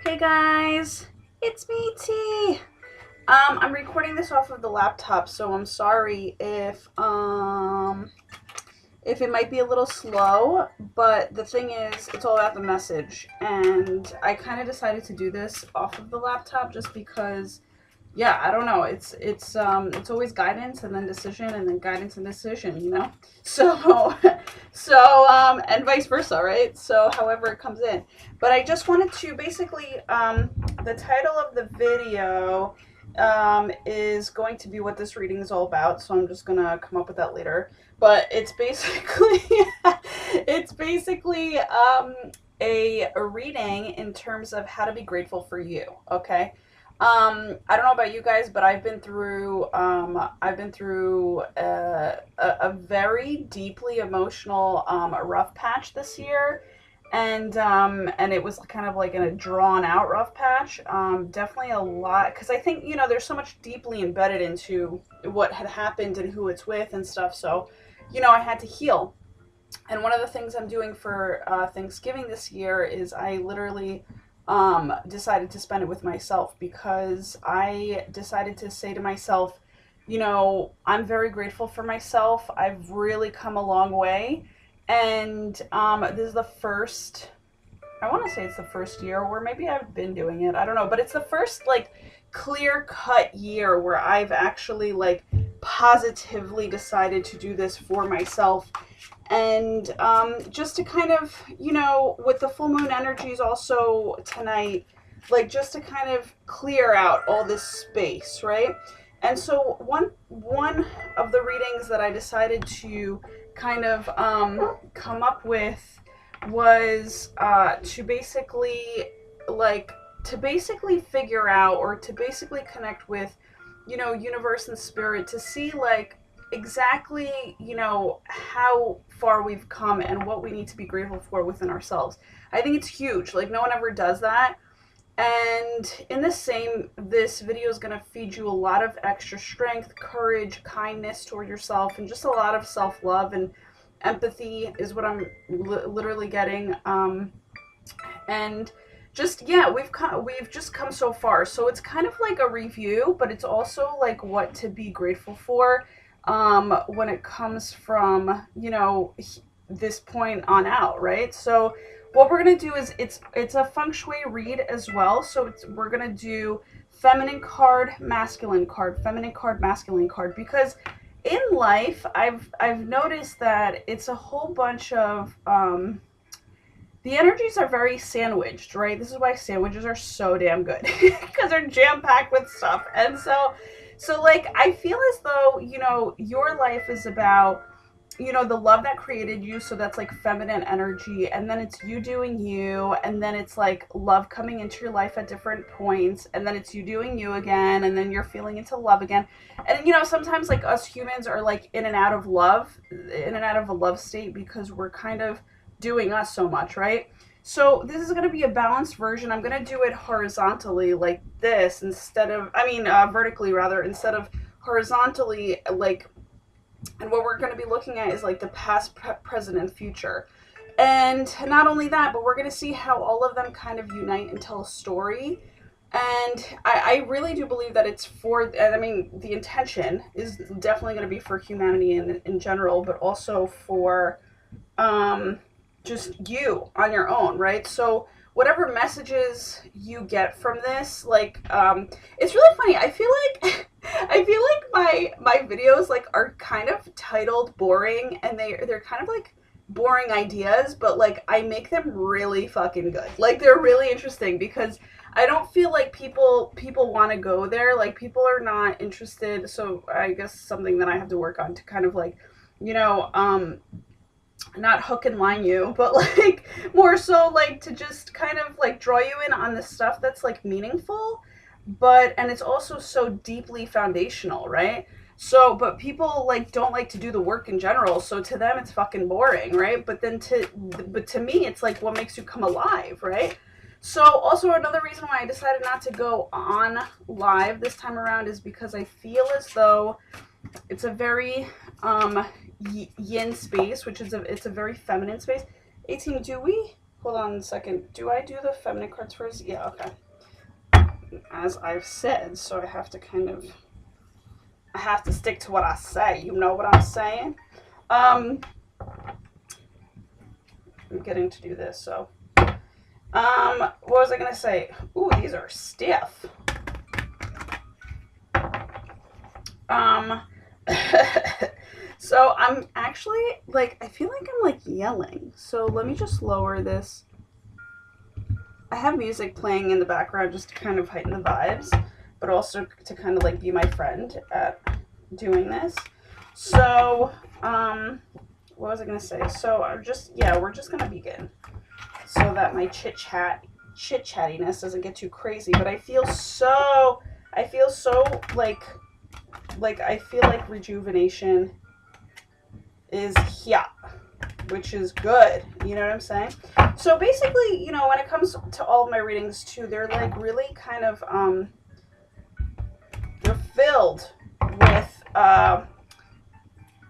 Hey guys, it's me, T. I'm recording this off of the laptop, so I'm sorry if it might be a little slow, but the thing is, it's all about the message, and I kind of decided to do this off of the laptop just because, yeah, I don't know, it's always guidance and then decision and then guidance and decision, you know. So, and vice versa, right? So, however it comes in. But I just wanted to basically, the title of the video is going to be what this reading is all about. So I'm just gonna come up with that later. But it's basically, it's basically a reading in terms of how to be grateful for you. Okay. I don't know about you guys, but I've been through a very deeply emotional rough patch this year, and it was kind of like in a drawn out rough patch. Definitely a lot, because I think, you know, there's so much deeply embedded into what had happened and who it's with and stuff. So, you know, I had to heal. And one of the things I'm doing for Thanksgiving this year is I literally decided to spend it with myself, because I decided to say to myself, you know, I'm very grateful for myself. I've really come a long way. And this is the first, I want to say it's the first year, or maybe I've been doing it. I don't know. But it's the first, like, clear cut year where I've actually, like, positively decided to do this for myself. And just to kind of, you know, with the full moon energies also tonight, like, just to kind of clear out all this space, right? And so one of the readings that I decided to kind of come up with was to basically, like, to basically figure out, or to basically connect with, you know, universe and spirit, to see, like, exactly, you know, how far we've come and what we need to be grateful for within ourselves. I think it's huge. Like, no one ever does that. And in the same, this video is going to feed you a lot of extra strength, courage, kindness toward yourself, and just a lot of self-love and empathy is what I'm literally getting. And just, yeah, we've just come so far. So it's kind of like a review, but it's also like what to be grateful for when it comes from, you know, this point on out, right? So what we're going to do is it's a feng shui read as well. So we're going to do feminine card, masculine card, feminine card, masculine card, because in life I've noticed that it's a whole bunch of the energies are very sandwiched, right? This is why sandwiches are so damn good, because they're jam packed with stuff. And so like, I feel as though, you know, your life is about, you know, the love that created you. So that's like feminine energy. And then it's you doing you. And then it's like love coming into your life at different points. And then it's you doing you again. And then you're feeling into love again. And, you know, sometimes, like, us humans are like in and out of love, in and out of a love state, because we're kind of doing us so much, right? So this is going to be a balanced version. I'm going to do it horizontally like this, instead of, vertically rather, instead of horizontally, like. And what we're going to be looking at is like the past, present, and future. And not only that, but we're going to see how all of them kind of unite and tell a story. And I really do believe that it's for, and I mean, the intention is definitely going to be for humanity in general, but also for just you on your own, right? So whatever messages you get from this, like, it's really funny. I feel like my videos, like, are kind of titled boring, and they're kind of like boring ideas, but like, I make them really fucking good. Like, they're really interesting, because I don't feel like people want to go there. Like, people are not interested. So I guess something that I have to work on to kind of, like, you know, not hook and line you, but like more so like to just kind of like draw you in on the stuff that's like meaningful, and it's also so deeply foundational, right? So, but people like don't like to do the work in general, so to them it's fucking boring, right? But to me, it's like what makes you come alive, right? So also another reason why I decided not to go on live this time around is because I feel as though it's a very yin space, which is it's a very feminine space. 18, do we hold on a second. Do I do the feminine cards first? Yeah, okay. As I've said, so I have to stick to what I say. You know what I'm saying? I'm getting to do this, so. What was I gonna say? Ooh, these are stiff. So I'm actually, like, I feel like I'm, like, yelling. So let me just lower this. I have music playing in the background just to kind of heighten the vibes, but also to kind of, like, be my friend at doing this. So, what was I gonna say? So we're just gonna begin so that my chit-chattiness doesn't get too crazy. But I feel so like I feel like rejuvenation is here, which is good. You know what I'm saying? So basically, you know, when it comes to all of my readings too, they're like really kind of they're filled with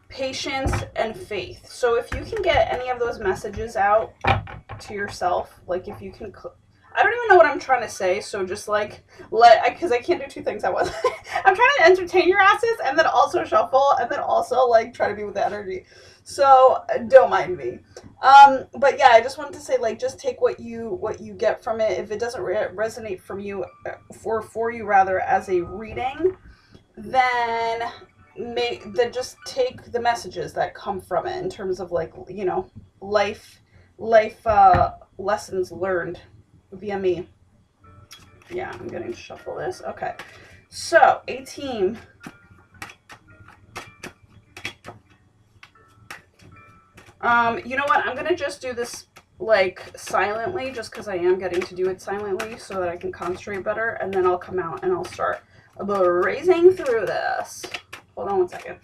patience and faith. So if you can get any of those messages out to yourself, like if you can, I don't even know what I'm trying to say, so just like because I can't do two things at once. I'm trying to entertain your asses and then also shuffle and then also like try to be with the energy. So don't mind me. But yeah, I just wanted to say, like, just take what you get from it. If it doesn't resonate from you, for you rather, as a reading, then just take the messages that come from it in terms of, like, you know, life lessons learned via me. Yeah, I'm going to shuffle this. Okay. So, 18. You know what? I'm going to just do this, like, silently, just because I am getting to do it silently so that I can concentrate better, and then I'll come out and I'll start raising through this. Hold on one second.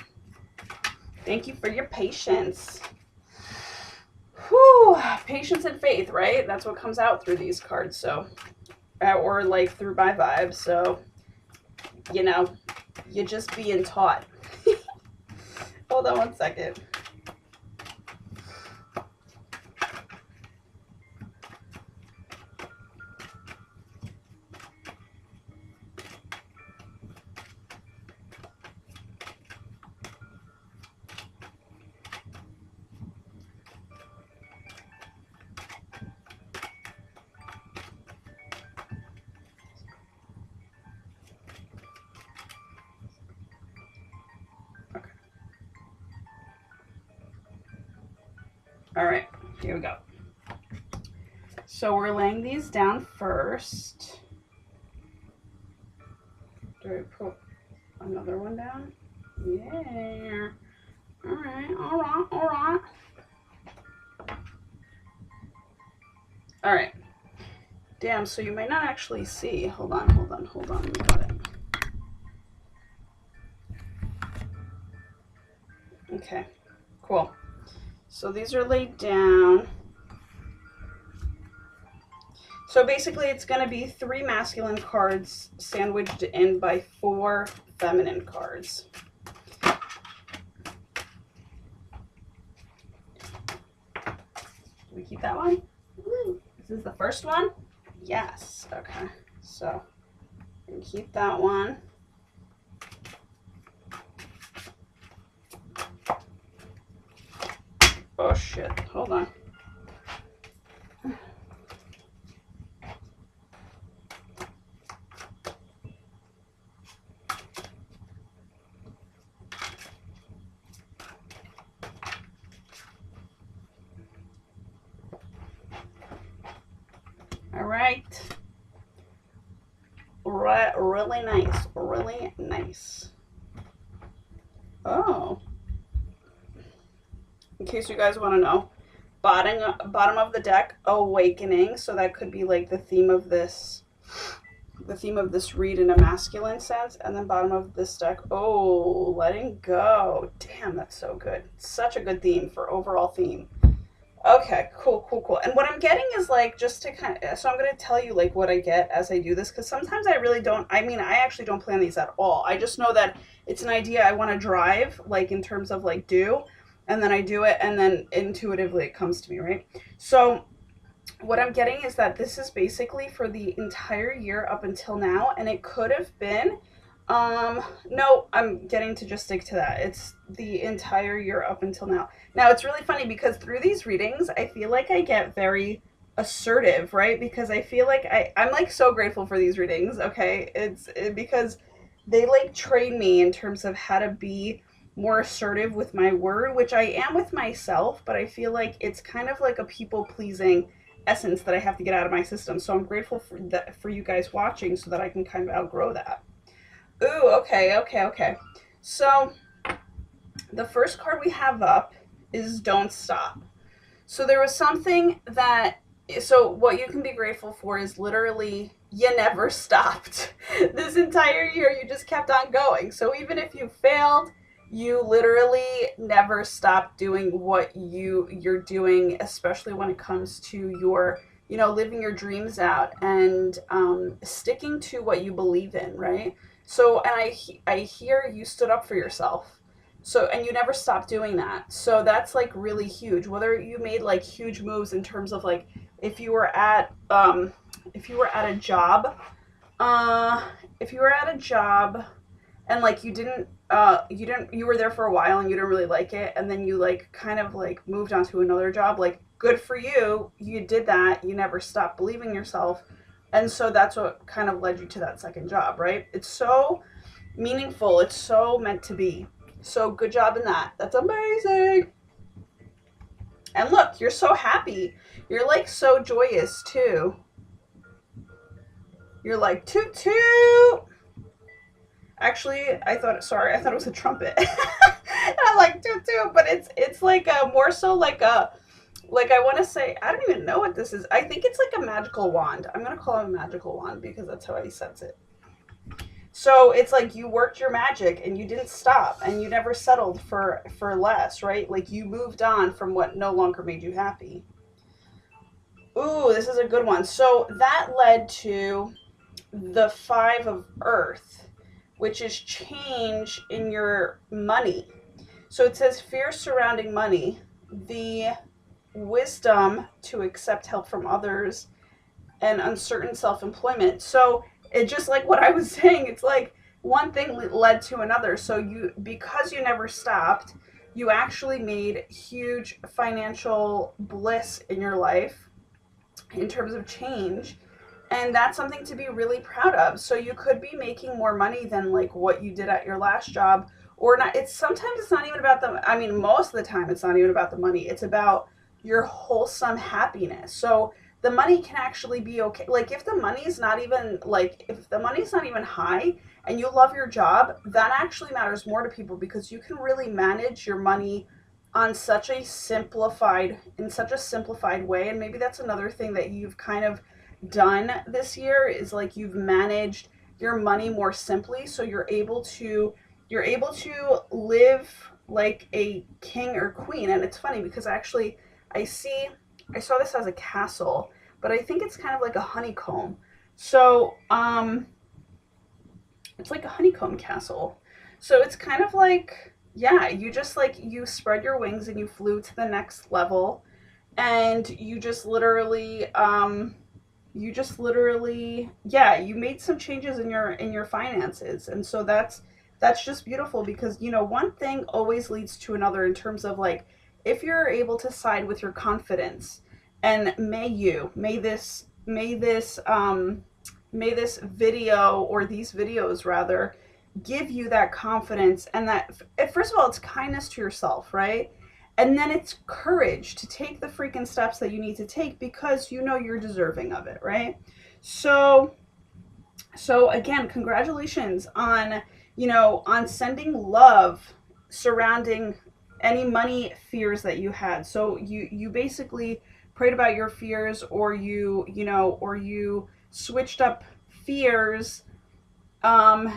Thank you for your patience. Whew, patience and faith, right? That's what comes out through these cards, so, or like through my vibes, so, you know, you're just being taught. Hold on one second. All right, here we go. So we're laying these down first. Do I put another one down? Yeah. All right. All right. Damn, so you might not actually see. Hold on. We got it. Okay, cool. So these are laid down. So basically it's going to be 3 masculine cards sandwiched in by 4 feminine cards. Do we keep that one? This is the first one? Yes. Okay. So we can keep that one. Oh shit. Hold on. All right. Really nice. Really nice. Oh. In case you guys want to know, bottom of the deck, awakening. So that could be like the theme of this read in a masculine sense. And then bottom of this deck, oh, letting go. Damn, that's so good. Such a good theme for overall theme. Okay, cool. And what I'm getting is, like, just to kind of, so I'm going to tell you, like, what I get as I do this, because sometimes I really don't, I mean, I actually don't plan these at all. I just know that it's an idea I want to drive, like, in terms of, like, do, and then I do it, and then intuitively it comes to me, right? So what I'm getting is that this is basically for the entire year up until now, and it could have been. No, I'm getting to just stick to that. It's the entire year up until now. Now, it's really funny because through these readings, I feel like I get very assertive, right? Because I feel like I'm like so grateful for these readings, okay? Because they like train me in terms of how to be more assertive with my word, which I am with myself, but I feel like it's kind of like a people pleasing essence that I have to get out of my system. So I'm grateful for that, for you guys watching, so that I can kind of outgrow that. Ooh, okay, okay, okay. So the first card we have up is Don't Stop. So there was something that, so what you can be grateful for is literally you never stopped. This entire year you just kept on going. So even if you failed, you literally never stopped doing what you're doing, especially when it comes to your, living your dreams out and sticking to what you believe in, right? So, and I hear you stood up for yourself. So, and you never stopped doing that. So that's like really huge. Whether you made like huge moves in terms of like if you were at if you were at a job, uh if you were at a job and like you were there for a while and you didn't really like it, and then you like kind of like moved on to another job, like good for you. You did that. You never stopped believing in yourself. And so that's what kind of led you to that second job, right? It's so meaningful. It's so meant to be. So good job in that. That's amazing. And look, you're so happy. You're like so joyous too. You're like toot toot. Actually, I thought it was a trumpet. I like toot toot, but it's like a more so like a, like I want to say, I don't even know what this is. I think it's like a magical wand. I'm gonna call it a magical wand because that's how I sense it. So it's like you worked your magic and you didn't stop and you never settled for less, right? Like you moved on from what no longer made you happy. Ooh, this is a good one. So that led to the 5 of Earth, which is change in your money. So it says fear surrounding money, the wisdom to accept help from others, and uncertain self-employment. So it just like what I was saying, it's like one thing led to another. So because you never stopped, you actually made huge financial bliss in your life in terms of change. And that's something to be really proud of. So you could be making more money than like what you did at your last job or not. It's sometimes it's not even about I mean, most of the time it's not even about the money. It's about your wholesome happiness. So the money can actually be okay. Like if the money's not even high and you love your job, that actually matters more to people because you can really manage your money on such a simplified way. And maybe that's another thing that you've kind of done this year is like you've managed your money more simply, so you're able to live like a king or queen. And it's funny because actually I see I saw this as a castle, but I think it's kind of like a honeycomb. So it's like a honeycomb castle. So it's kind of like, yeah, you just like you spread your wings and you flew to the next level, and you just literally yeah, you made some changes in your finances. And so that's just beautiful because one thing always leads to another in terms of like if you're able to side with your confidence. And may this video, or these videos rather, give you that confidence. And that, first of all, it's kindness to yourself, right? And then it's courage to take the freaking steps that you need to take because you're deserving of it, right? So again, congratulations on sending love surrounding any money fears that you had. So you basically prayed about your fears, or you switched up fears, and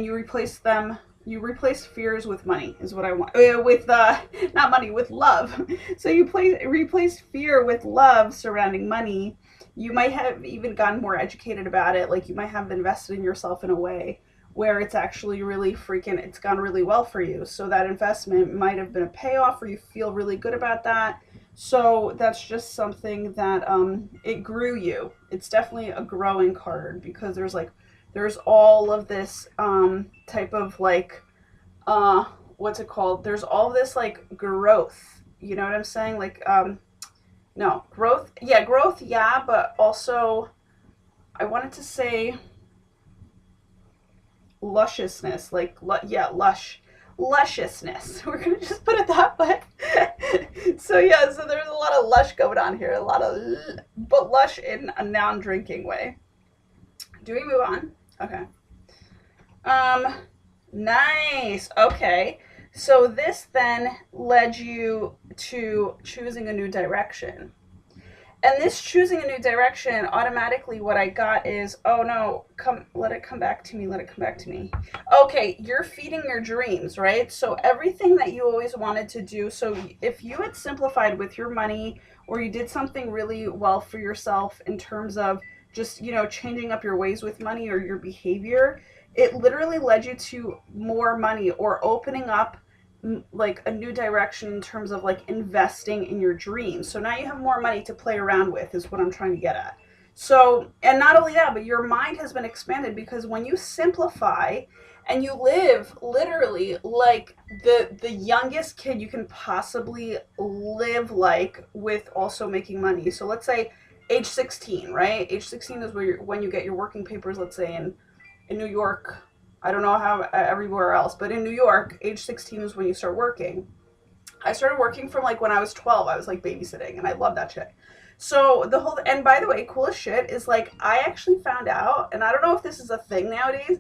you replaced fears with money is what I want, with not money, with love. So you replaced fear with love surrounding money. You might have even gotten more educated about it. Like you might have invested in yourself in a way where it's actually it's gone really well for you. So that investment might have been a payoff, or you feel really good about that. So that's just something that it grew you. It's definitely a growing card because there's all of this type of like uh what's it called? There's all this like growth. You know what I'm saying? Like no, growth. Yeah, growth, yeah, but also I wanted to say lusciousness, like yeah, lusciousness. We're gonna just put it that way. So yeah, so there's a lot of lush going on here, a lot of, but lush in a noun drinking way. Do we move on? Okay. Um, nice. Okay. So this then led you to choosing a new direction. And this choosing a new direction, automatically what I got is, oh no, come, let it come back to me, let it come back to me. Okay, you're feeding your dreams, right? So everything that you always wanted to do, so if you had simplified with your money, or you did something really well for yourself in terms of just, changing up your ways with money or your behavior, it literally led you to more money or opening up like a new direction in terms of like investing in your dreams. So now you have more money to play around with, is what I'm trying to get at. So, and not only that, but your mind has been expanded because when you simplify and you live literally like the youngest kid you can possibly live like, with also making money. So let's say age 16, right? Age 16 is where when you get your working papers, let's say in New York. I don't know how everywhere else, but in New York, age 16 is when you start working. I started working from like when I was 12. I was like babysitting, and I love that shit. So the whole, and by the way, coolest shit is like I actually found out, and I don't know if this is a thing nowadays,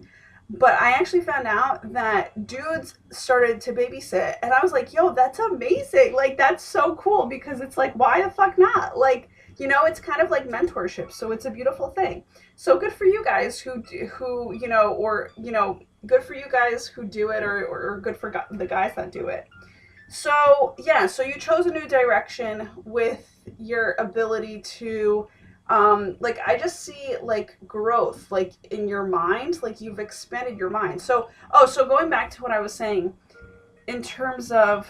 but I actually found out that dudes started to babysit, and I was like, yo, that's amazing. Like that's so cool because it's like, why the fuck not? Like, it's kind of like mentorship, so it's a beautiful thing. So good for you guys who or good for you guys who do it, or good for the guys that do it. So yeah, so you chose a new direction with your ability to like I just see like growth like in your mind, like you've expanded your mind. So so going back to what I was saying in terms of,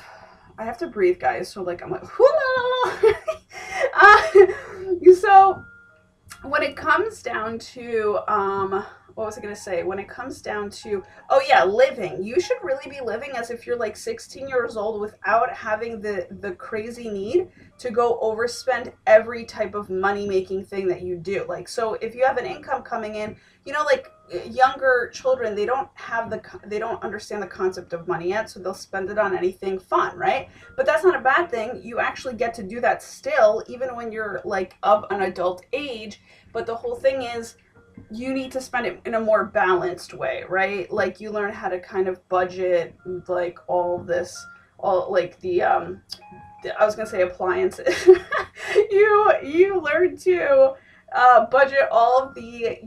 I have to breathe, guys, so like I'm like uh, so when it comes down to what was I going to say? When it comes down to, oh yeah, living, you should really be living as if you're like 16 years old without having the crazy need to go overspend every type of money making thing that you do. Like, so if you have an income coming in, like younger children, they don't understand the concept of money yet, so they'll spend it on anything fun, right? But that's not a bad thing. You actually get to do that still, even when you're like of an adult age. But the whole thing is, you need to spend it in a more balanced way, right? Like you learn how to kind of budget, like all this, all like I was gonna say appliances. You learn to budget all of the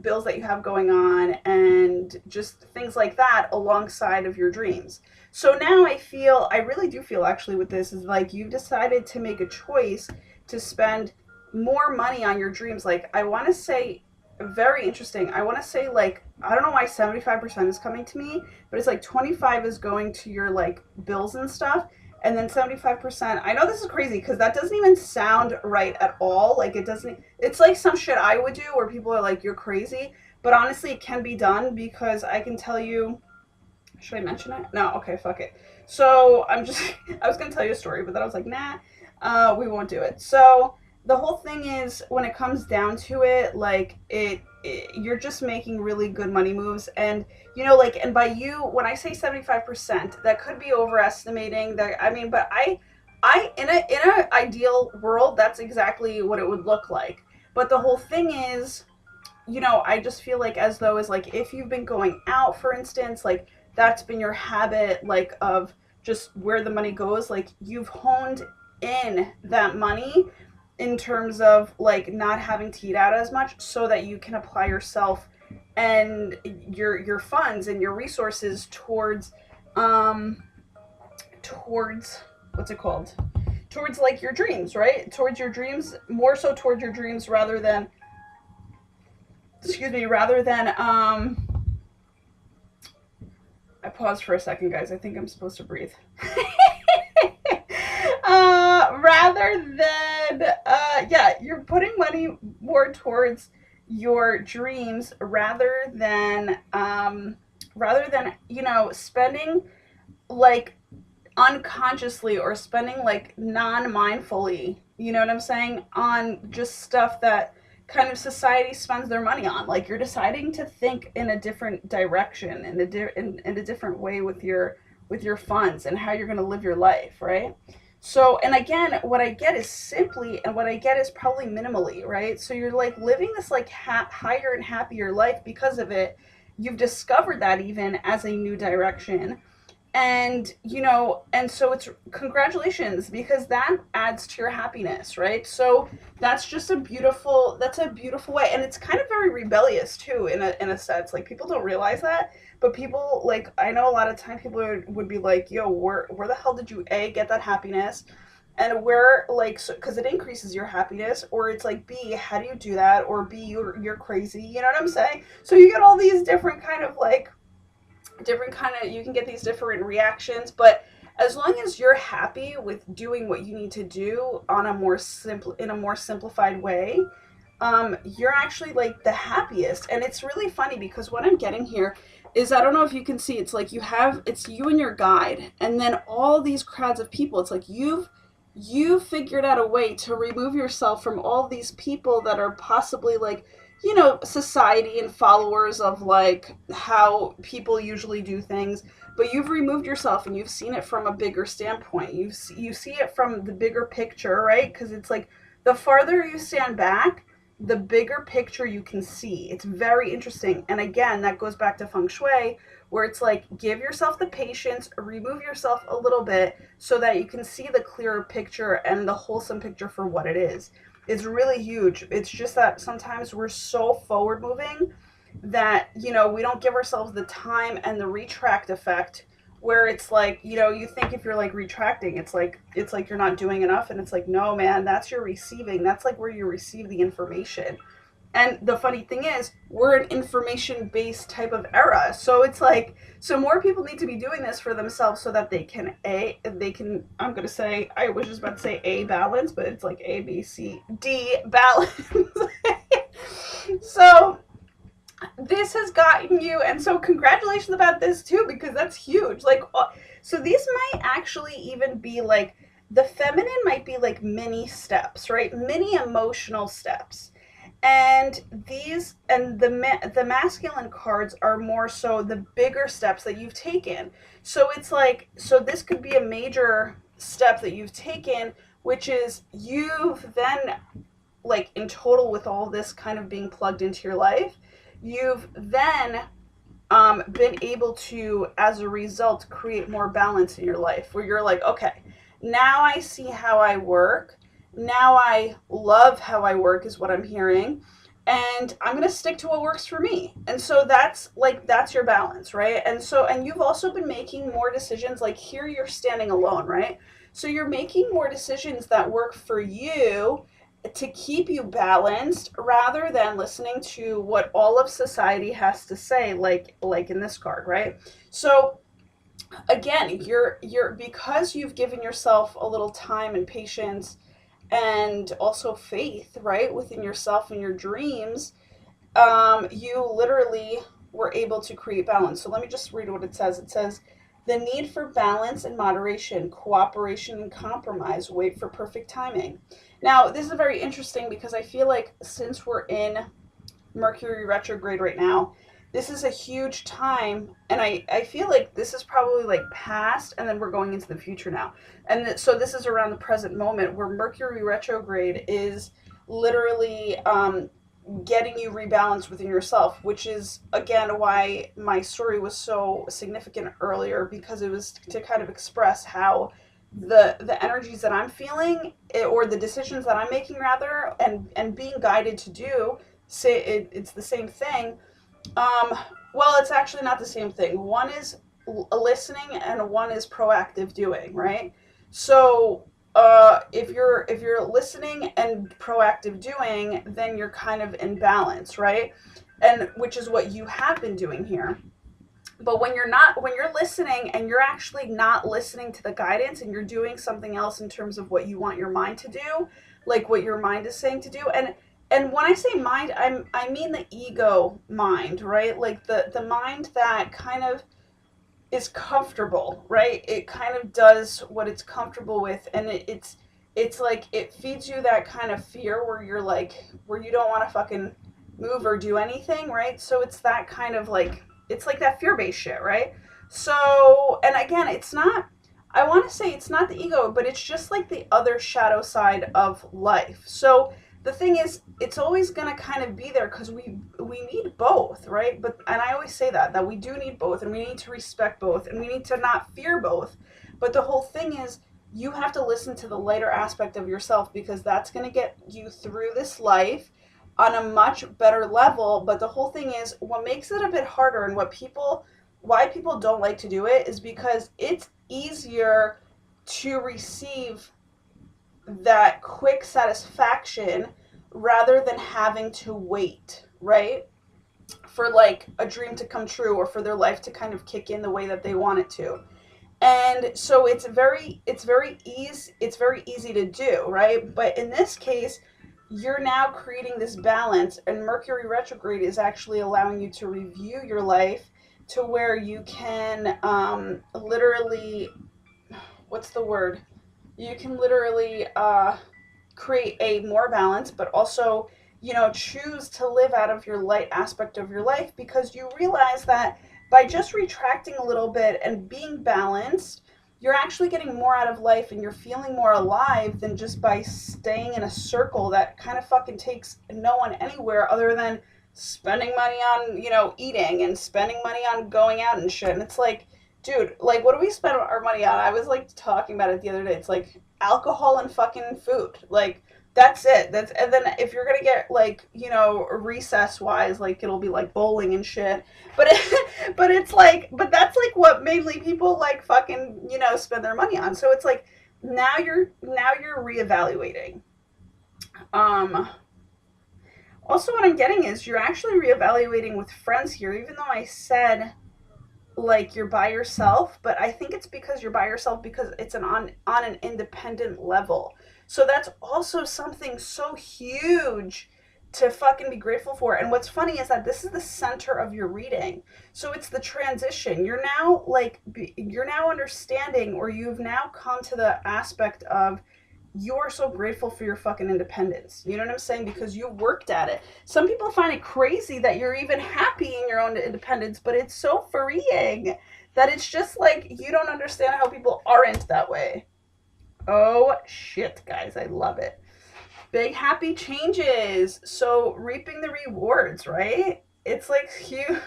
bills that you have going on, and just things like that alongside of your dreams. So now I really do feel actually with this is like you've decided to make a choice to spend more money on your dreams. Like I want to say, very interesting. I want to say like, I don't know why 75% is coming to me, but it's like 25 is going to your like bills and stuff, and then 75%, I know this is crazy because that doesn't even sound right at all. Like it doesn't, it's like some shit I would do where people are like, you're crazy, but honestly it can be done because I can tell you, should I mention it? No, okay, fuck it. So I'm just I was gonna tell you a story, but then I was like, nah, we won't do it. So the whole thing is, when it comes down to it, like you're just making really good money moves. And like, and by you, when I say 75%, that could be overestimating that. I mean, but I in a ideal world, that's exactly what it would look like. But the whole thing is, I just feel like as though is like, if you've been going out, for instance, like that's been your habit, like of just where the money goes, like you've honed in that money in terms of like not having to eat out as much, so that you can apply yourself and your funds and your resources towards towards what's it called, towards like your dreams, right? Towards your dreams, more so towards your dreams, rather than, excuse me, rather than I paused for a second, guys. I think I'm supposed to breathe. rather than yeah, you're putting money more towards your dreams rather than spending like unconsciously or spending like non-mindfully, you know what I'm saying, on just stuff that kind of society spends their money on. Like you're deciding to think in a different direction, in a different way with your funds and how you're going to live your life, right? So, and again, what I get is simply, and what I get is probably minimally, right? So you're like living this like higher and happier life because of it. You've discovered that even as a new direction, and and so it's congratulations, because that adds to your happiness, right? So that's a beautiful way, and it's kind of very rebellious too, in a sense. Like people don't realize that, but people, like, I know a lot of time people would be like, yo, where the hell did you get that happiness, and where, like, so because it increases your happiness, or it's like, b, how do you do that, or b, you're crazy, you know what I'm saying? So you get all these different kind of you can get these different reactions, but as long as you're happy with doing what you need to do on a more simple in a more simplified way, you're actually like the happiest. And it's really funny because what I'm getting here is, I don't know if you can see, it's like it's you and your guide, and then all these crowds of people. It's like you've figured out a way to remove yourself from all these people that are possibly like, society and followers of like how people usually do things, but you've removed yourself and you've seen it from a bigger standpoint. You see it from the bigger picture, right? Because it's like the farther you stand back, the bigger picture you can see. It's very interesting. And again, that goes back to Feng Shui, where it's like, give yourself the patience, remove yourself a little bit so that you can see the clearer picture and the wholesome picture for what it is. It's really huge. It's just that sometimes we're so forward moving that, we don't give ourselves the time and the retract effect, where it's like, you think if you're like retracting, it's like you're not doing enough, and it's like, no man, that's your receiving. That's like where you receive the information. And the funny thing is, we're an information based type of era. So it's like, so more people need to be doing this for themselves so that I'm going to say, I was just about to say A, balance, but it's like A, B, C, D, balance. So this has gotten you, and so congratulations about this too, because that's huge. Like, so these might actually even be like, the feminine might be like mini steps, right? Mini emotional steps. And the masculine cards are more so the bigger steps that you've taken. So it's like, so this could be a major step that you've taken, which is you've then, like, in total, with all this kind of being plugged into your life, you've then been able to, as a result, create more balance in your life, where you're like, okay, now I see how I work. Now I love how I work, is what I'm hearing. And I'm going to stick to what works for me. And so that's your balance, right? And you've also been making more decisions. Like, here you're standing alone, right? So you're making more decisions that work for you to keep you balanced, rather than listening to what all of society has to say, like in this card, right? So again, you're because you've given yourself a little time and patience, and also faith, right, within yourself and your dreams, you literally were able to create balance. So let me just read what it says. It says, the need for balance and moderation, cooperation and compromise, wait for perfect timing. Now, this is very interesting because I feel like since we're in Mercury retrograde right now, this is a huge time, and I feel like this is probably like past, and then we're going into the future now. And so this is around the present moment, where Mercury retrograde is literally getting you rebalanced within yourself, which is, again, why my story was so significant earlier, because it was to kind of express how the energies that I'm feeling, or the decisions that I'm making, rather, and being guided to do, say it's the same thing. um, well, it's actually not the same thing. One is listening, and one is proactive doing, right? So, if you're listening and proactive doing, then you're kind of in balance, right? And which is what you have been doing here. But when you're not, when you're listening and you're actually not listening to the guidance and you're doing something else in terms of what you want your mind to do, like what your mind is saying to do. And when I say mind, I mean the ego mind, right? Like the mind that kind of is comfortable, right? It kind of does what it's comfortable with, and it's like it feeds you that kind of fear where you're like, where you don't want to fucking move or do anything, right? So it's that kind of like, it's like that fear-based shit, right? So, and again, it's not, I want to say it's not the ego, but it's just like the other shadow side of life. So the thing is, it's always going to kind of be there because we need both, right? But and I always say that we do need both, and we need to respect both, and we need to not fear both. But the whole thing is, you have to listen to the lighter aspect of yourself, because that's going to get you through this life on a much better level. But the whole thing is, what makes it a bit harder, and what people, why people don't like to do it, is because it's easier to receive that quick satisfaction rather than having to wait, right? For like a dream to come true, or for their life to kind of kick in the way that they want it to. And so it's very easy to do, right? But in this case, you're now creating this balance, and Mercury retrograde is actually allowing you to review your life to where you can literally, what's the word, you can literally create a more balance, but also, you know, choose to live out of your light aspect of your life, because you realize that by just retracting a little bit and being balanced, you're actually getting more out of life, and you're feeling more alive than just by staying in a circle that kind of fucking takes no one anywhere other than spending money on, you know, eating and spending money on going out and shit. And it's like, dude, like, what do we spend our money on? I was like talking about it the other day. It's like alcohol and fucking food. Like, that's it. That's, and then if you're gonna get like, you know, recess wise, like it'll be like bowling and shit. But but it's like, but that's like what mainly people like fucking, you know, spend their money on. So it's like, now you're reevaluating. Um Also, what I'm getting is you're actually reevaluating with friends here, even though I said like you're by yourself, but I think it's because you're by yourself because it's an on an independent level. So that's also something so huge to fucking be grateful for. And what's funny is that this is the center of your reading. So it's the transition. You're now like, you're now understanding, or you've now come to the aspect of, you are so grateful for your fucking independence. You know what I'm saying? Because you worked at it. Some people find it crazy that you're even happy in your own independence, but it's so freeing that it's just like, you don't understand how people aren't that way. Oh shit, guys, I love it. Big happy changes. So reaping the rewards, right? It's like you,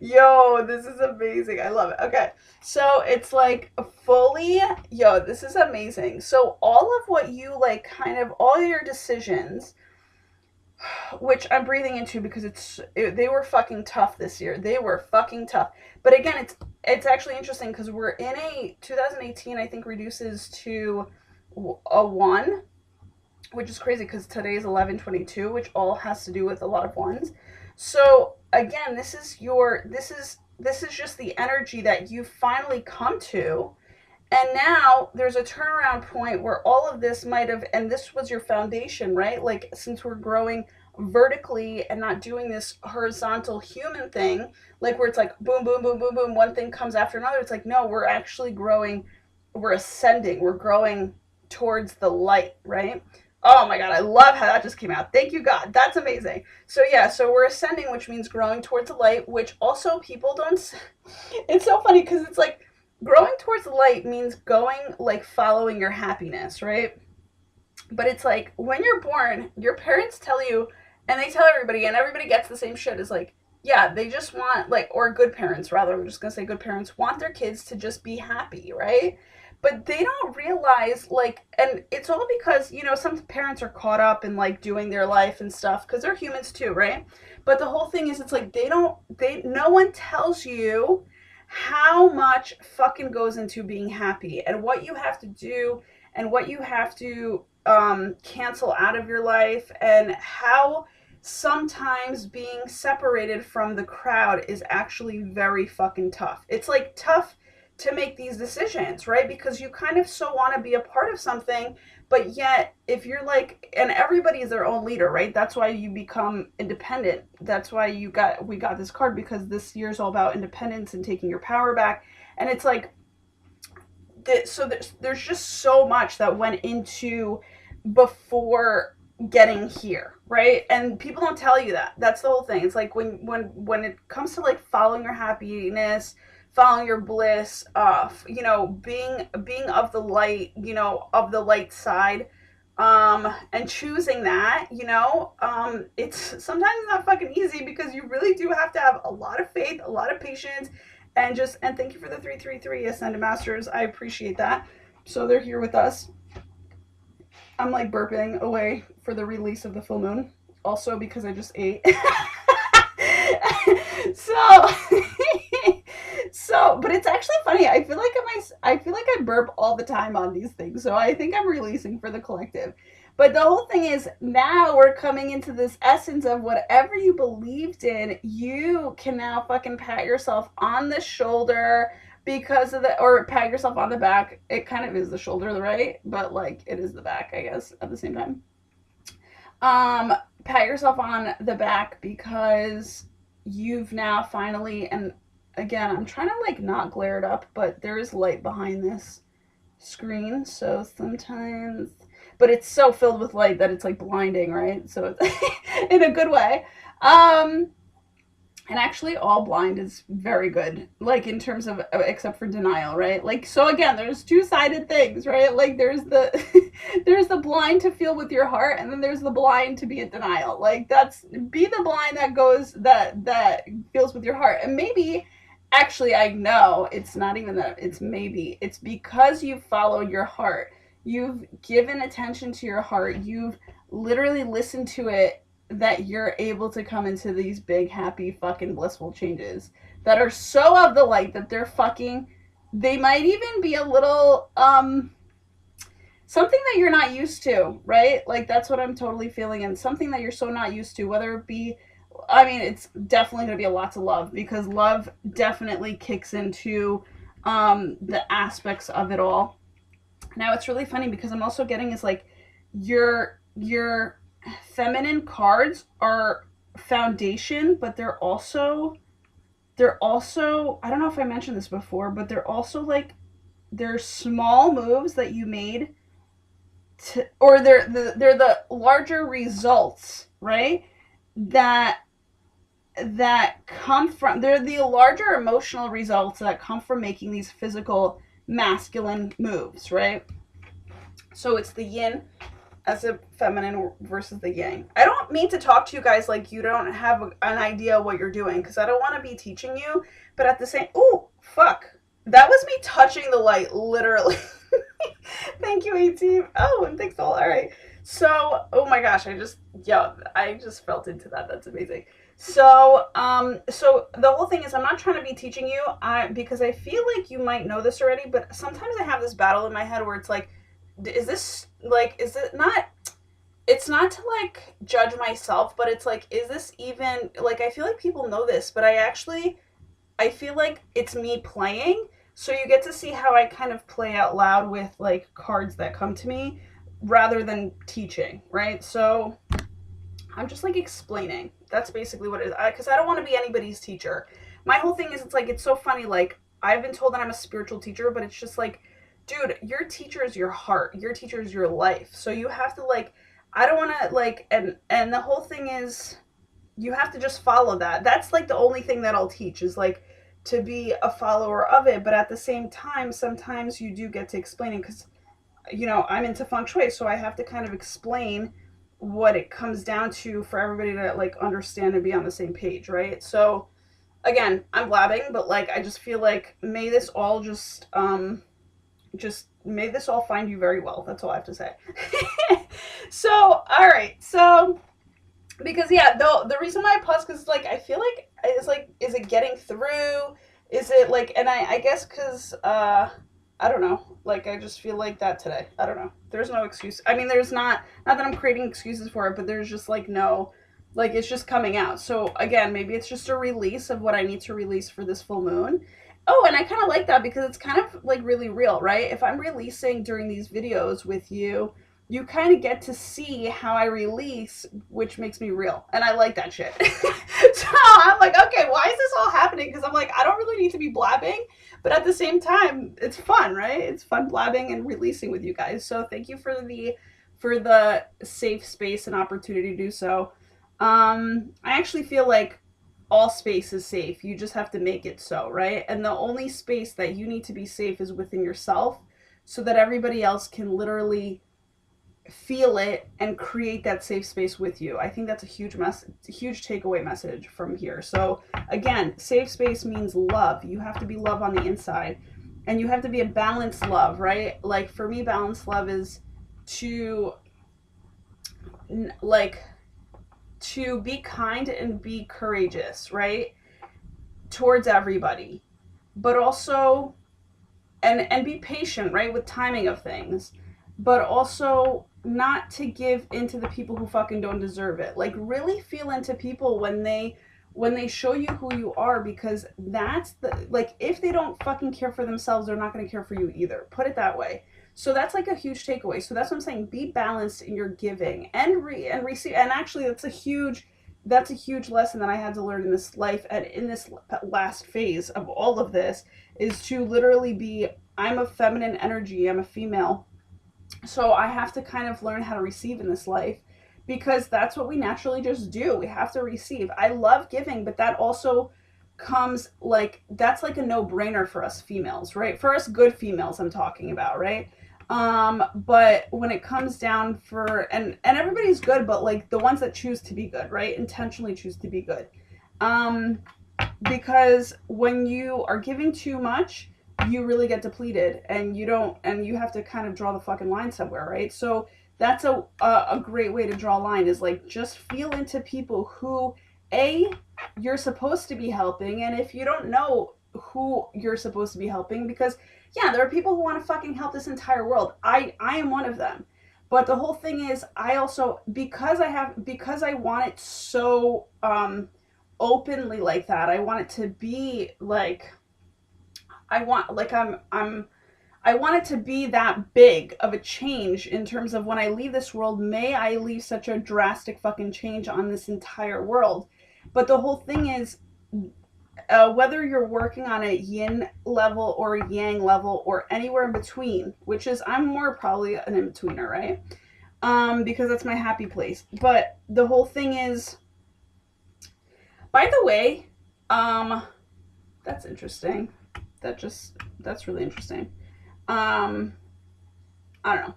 yo, this is amazing. I love it. Okay. So it's like fully, yo, this is amazing. So all of what you like, kind of all your decisions, which I'm breathing into because they were fucking tough this year. They were fucking tough. But again, it's actually interesting because we're in a 2018, I think, reduces to a 1, which is crazy because today is 11/22, which all has to do with a lot of ones. So again, this is just the energy that you finally come to. And now there's a turnaround point where all of this might have, and this was your foundation, right? Like, since we're growing vertically and not doing this horizontal human thing, like where it's like boom, boom, boom, boom, boom, one thing comes after another. It's like, no, we're actually growing, we're ascending, we're growing towards the light, right? Oh my God, I love how that just came out. Thank you, God. That's amazing. So yeah, so we're ascending, which means growing towards the light, which also people don't, it's so funny because it's like, growing towards the light means going, like, following your happiness, right? But it's like, when you're born, your parents tell you, and they tell everybody, and everybody gets the same shit. Is like, yeah, they just want, like, or good parents, rather, I'm just gonna say good parents want their kids to just be happy, right? But they don't realize, like, and it's all because, you know, some parents are caught up in, like, doing their life and stuff, because they're humans too, right? But the whole thing is, it's like, no one tells you how much fucking goes into being happy, and what you have to do, and what you have to cancel out of your life, and how sometimes being separated from the crowd is actually very fucking tough. It's like tough to make these decisions, right? Because you kind of so want to be a part of something, but yet if you're like, and everybody is their own leader, right? That's why you become independent. That's why we got this card, because this year is all about independence and taking your power back. And it's like, so there's just so much that went into before getting here, right? And people don't tell you that. That's the whole thing. It's like when it comes to like following your happiness, following your bliss, you know, being of the light, you know, of the light side, and choosing that, you know, it's sometimes not fucking easy, because you really do have to have a lot of faith, a lot of patience, and thank you for the 333 Ascended Masters. I appreciate that. So they're here with us. I'm like burping away for the release of the full moon. Also because I just ate. so but it's actually funny. I feel like I burp all the time on these things. So I think I'm releasing for the collective. But the whole thing is, now we're coming into this essence of whatever you believed in, you can now fucking pat yourself on the shoulder because of the, or pat yourself on the back. It kind of is the shoulder, right? But like it is the back, I guess, at the same time. Pat yourself on the back because you've now finally, and again, I'm trying to like not glare it up, but there is light behind this screen, so sometimes, but it's so filled with light that it's like blinding, right? So it's in a good way. And actually all blind is very good, like in terms of, except for denial, right? Like, so again, there's two-sided things, right? Like there's the there's the blind to feel with your heart, and then there's the blind to be in denial. Like, that's, be the blind that goes, that feels with your heart. And maybe, actually, I know it's not even that, it's maybe it's because you've followed your heart, you've given attention to your heart, you've literally listened to it, that you're able to come into these big, happy, fucking blissful changes that are so of the light that they're fucking, they might even be a little, something that you're not used to, right? Like, that's what I'm totally feeling, and something that you're so not used to, whether it be, I mean, it's definitely going to be a lot of love, because love definitely kicks into, the aspects of it all. Now, it's really funny because I'm also getting is like, your feminine cards are foundation, but they're also, I don't know if I mentioned this before, but they're also like, they're small moves that you made to, or they're the larger results, right? That come from, they're the larger emotional results that come from making these physical masculine moves, right? So it's the yin as a feminine versus the yang. I don't mean to talk to you guys like you don't have an idea what you're doing, because I don't want to be teaching you, but at the same, oh fuck, that was me touching the light, literally. Thank you, 18. Oh, and thanks all. All right. So, oh my gosh, I just felt into that. That's amazing. So, so the whole thing is, I'm not trying to be teaching you, because I feel like you might know this already, but sometimes I have this battle in my head where it's like, is this like, is it not, it's not to like judge myself, but it's like, is this even, like, I feel like people know this, but I feel like it's me playing, so you get to see how I kind of play out loud with like cards that come to me rather than teaching, right? So I'm just like explaining. That's basically what it is, because I don't want to be anybody's teacher. My whole thing is, it's like, it's so funny, like, I've been told that I'm a spiritual teacher, but it's just like, dude, your teacher is your heart, your teacher is your life, so you have to like, I don't want to like, and the whole thing is, you have to just follow that. That's like the only thing that I'll teach, is like to be a follower of it. But at the same time, sometimes you do get to explaining, because, you know, I'm into feng shui, so I have to kind of explain what it comes down to for everybody to like understand and be on the same page, right? So again, I'm blabbing, but like, I just feel like, may this all just may this all find you very well. That's all I have to say. So, all right. So, because yeah, the reason why I pause, because like, I feel like it's like, is it getting through? Is it like, and I guess because I don't know, like, I just feel like that today. I don't know. There's no excuse. I mean, there's not that I'm creating excuses for it, but there's just like no, Like it's just coming out. So again, maybe it's just a release of what I need to release for this full moon. Oh, and I kind of like that because it's kind of like really real, right? If I'm releasing during these videos with you, you kind of get to see how I release, which makes me real. And I like that shit. So I'm like, okay, why is this all happening? Because I'm like, I don't really need to be blabbing, but at the same time, it's fun, right? It's fun blabbing and releasing with you guys. So thank you for the safe space and opportunity to do so. I actually feel like all space is safe. You just have to make it so, right? And the only space that you need to be safe is within yourself so that everybody else can literally feel it and create that safe space with you. I think that's a huge huge takeaway message from here. So again, safe space means love. You have to be love on the inside and you have to be a balanced love, right? Like for me, balanced love is to like to be kind and be courageous, right? Towards everybody. But also and be patient, right, with timing of things. But also not to give into the people who fucking don't deserve it. Like really feel into people when they show you who you are, because that's the like if they don't fucking care for themselves, they're not going to care for you either. Put it that way. So that's like a huge takeaway. So that's what I'm saying. Be balanced in your giving and receive. And actually, that's a huge lesson that I had to learn in this life and in this last phase of all of this is to literally be. I'm a feminine energy. I'm a female. So I have to kind of learn how to receive in this life because that's what we naturally just do. We have to receive. I love giving, but that also comes like that's like a no-brainer for us females, right? For us good females I'm talking about, right? But when it comes down for and everybody's good, but like the ones that choose to be good, right? Intentionally choose to be good. Um because when you are giving too much, you really get depleted and you don't and you have to kind of draw the fucking line somewhere, right? So that's a great way to draw a line is like just feel into people who a you're supposed to be helping, and if you don't know who you're supposed to be helping, because yeah, there are people who want to fucking help this entire world. I am one of them. But the whole thing is I also because I want it so openly like that. I want it to be like I want like I want it to be that big of a change in terms of when I leave this world, may I leave such a drastic fucking change on this entire world. But the whole thing is whether you're working on a yin level or a yang level or anywhere in between, which is I'm more probably an in-betweener, right? Because that's my happy place. But the whole thing is, by the way, that's interesting. That's really interesting. Um, I don't know.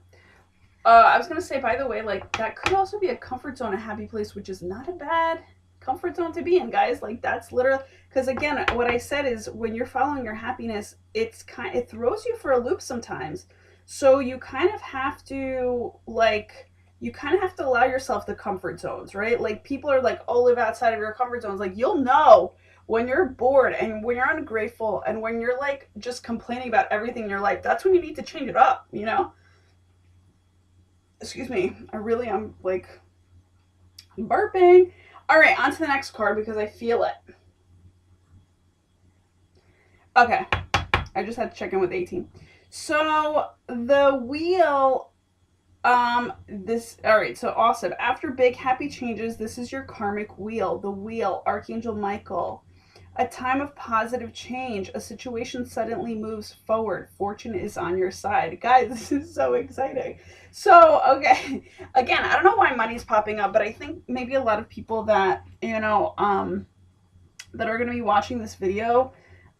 I was gonna say, by the way, like that could also be a comfort zone, a happy place, which is not a bad comfort zone to be in, guys. Like that's literally because again, what I said is when you're following your happiness, it throws you for a loop sometimes. So you kind of have to allow yourself the comfort zones, right? Like people are like, oh, live outside of your comfort zones. Like you'll know when you're bored and when you're ungrateful and when you're like just complaining about everything in your life. That's when you need to change it up, you know? Excuse me. I really am like burping. All right, on to the next card because I feel it. Okay. I just had to check in with 18. So the wheel, all right, so awesome. After big happy changes, this is your karmic wheel. The wheel, Archangel Michael. A time of positive change. A situation suddenly moves forward. Fortune is on your side. Guys, this is so exciting. So, okay. Again, I don't know why money's popping up, but I think maybe a lot of people that, that are going to be watching this video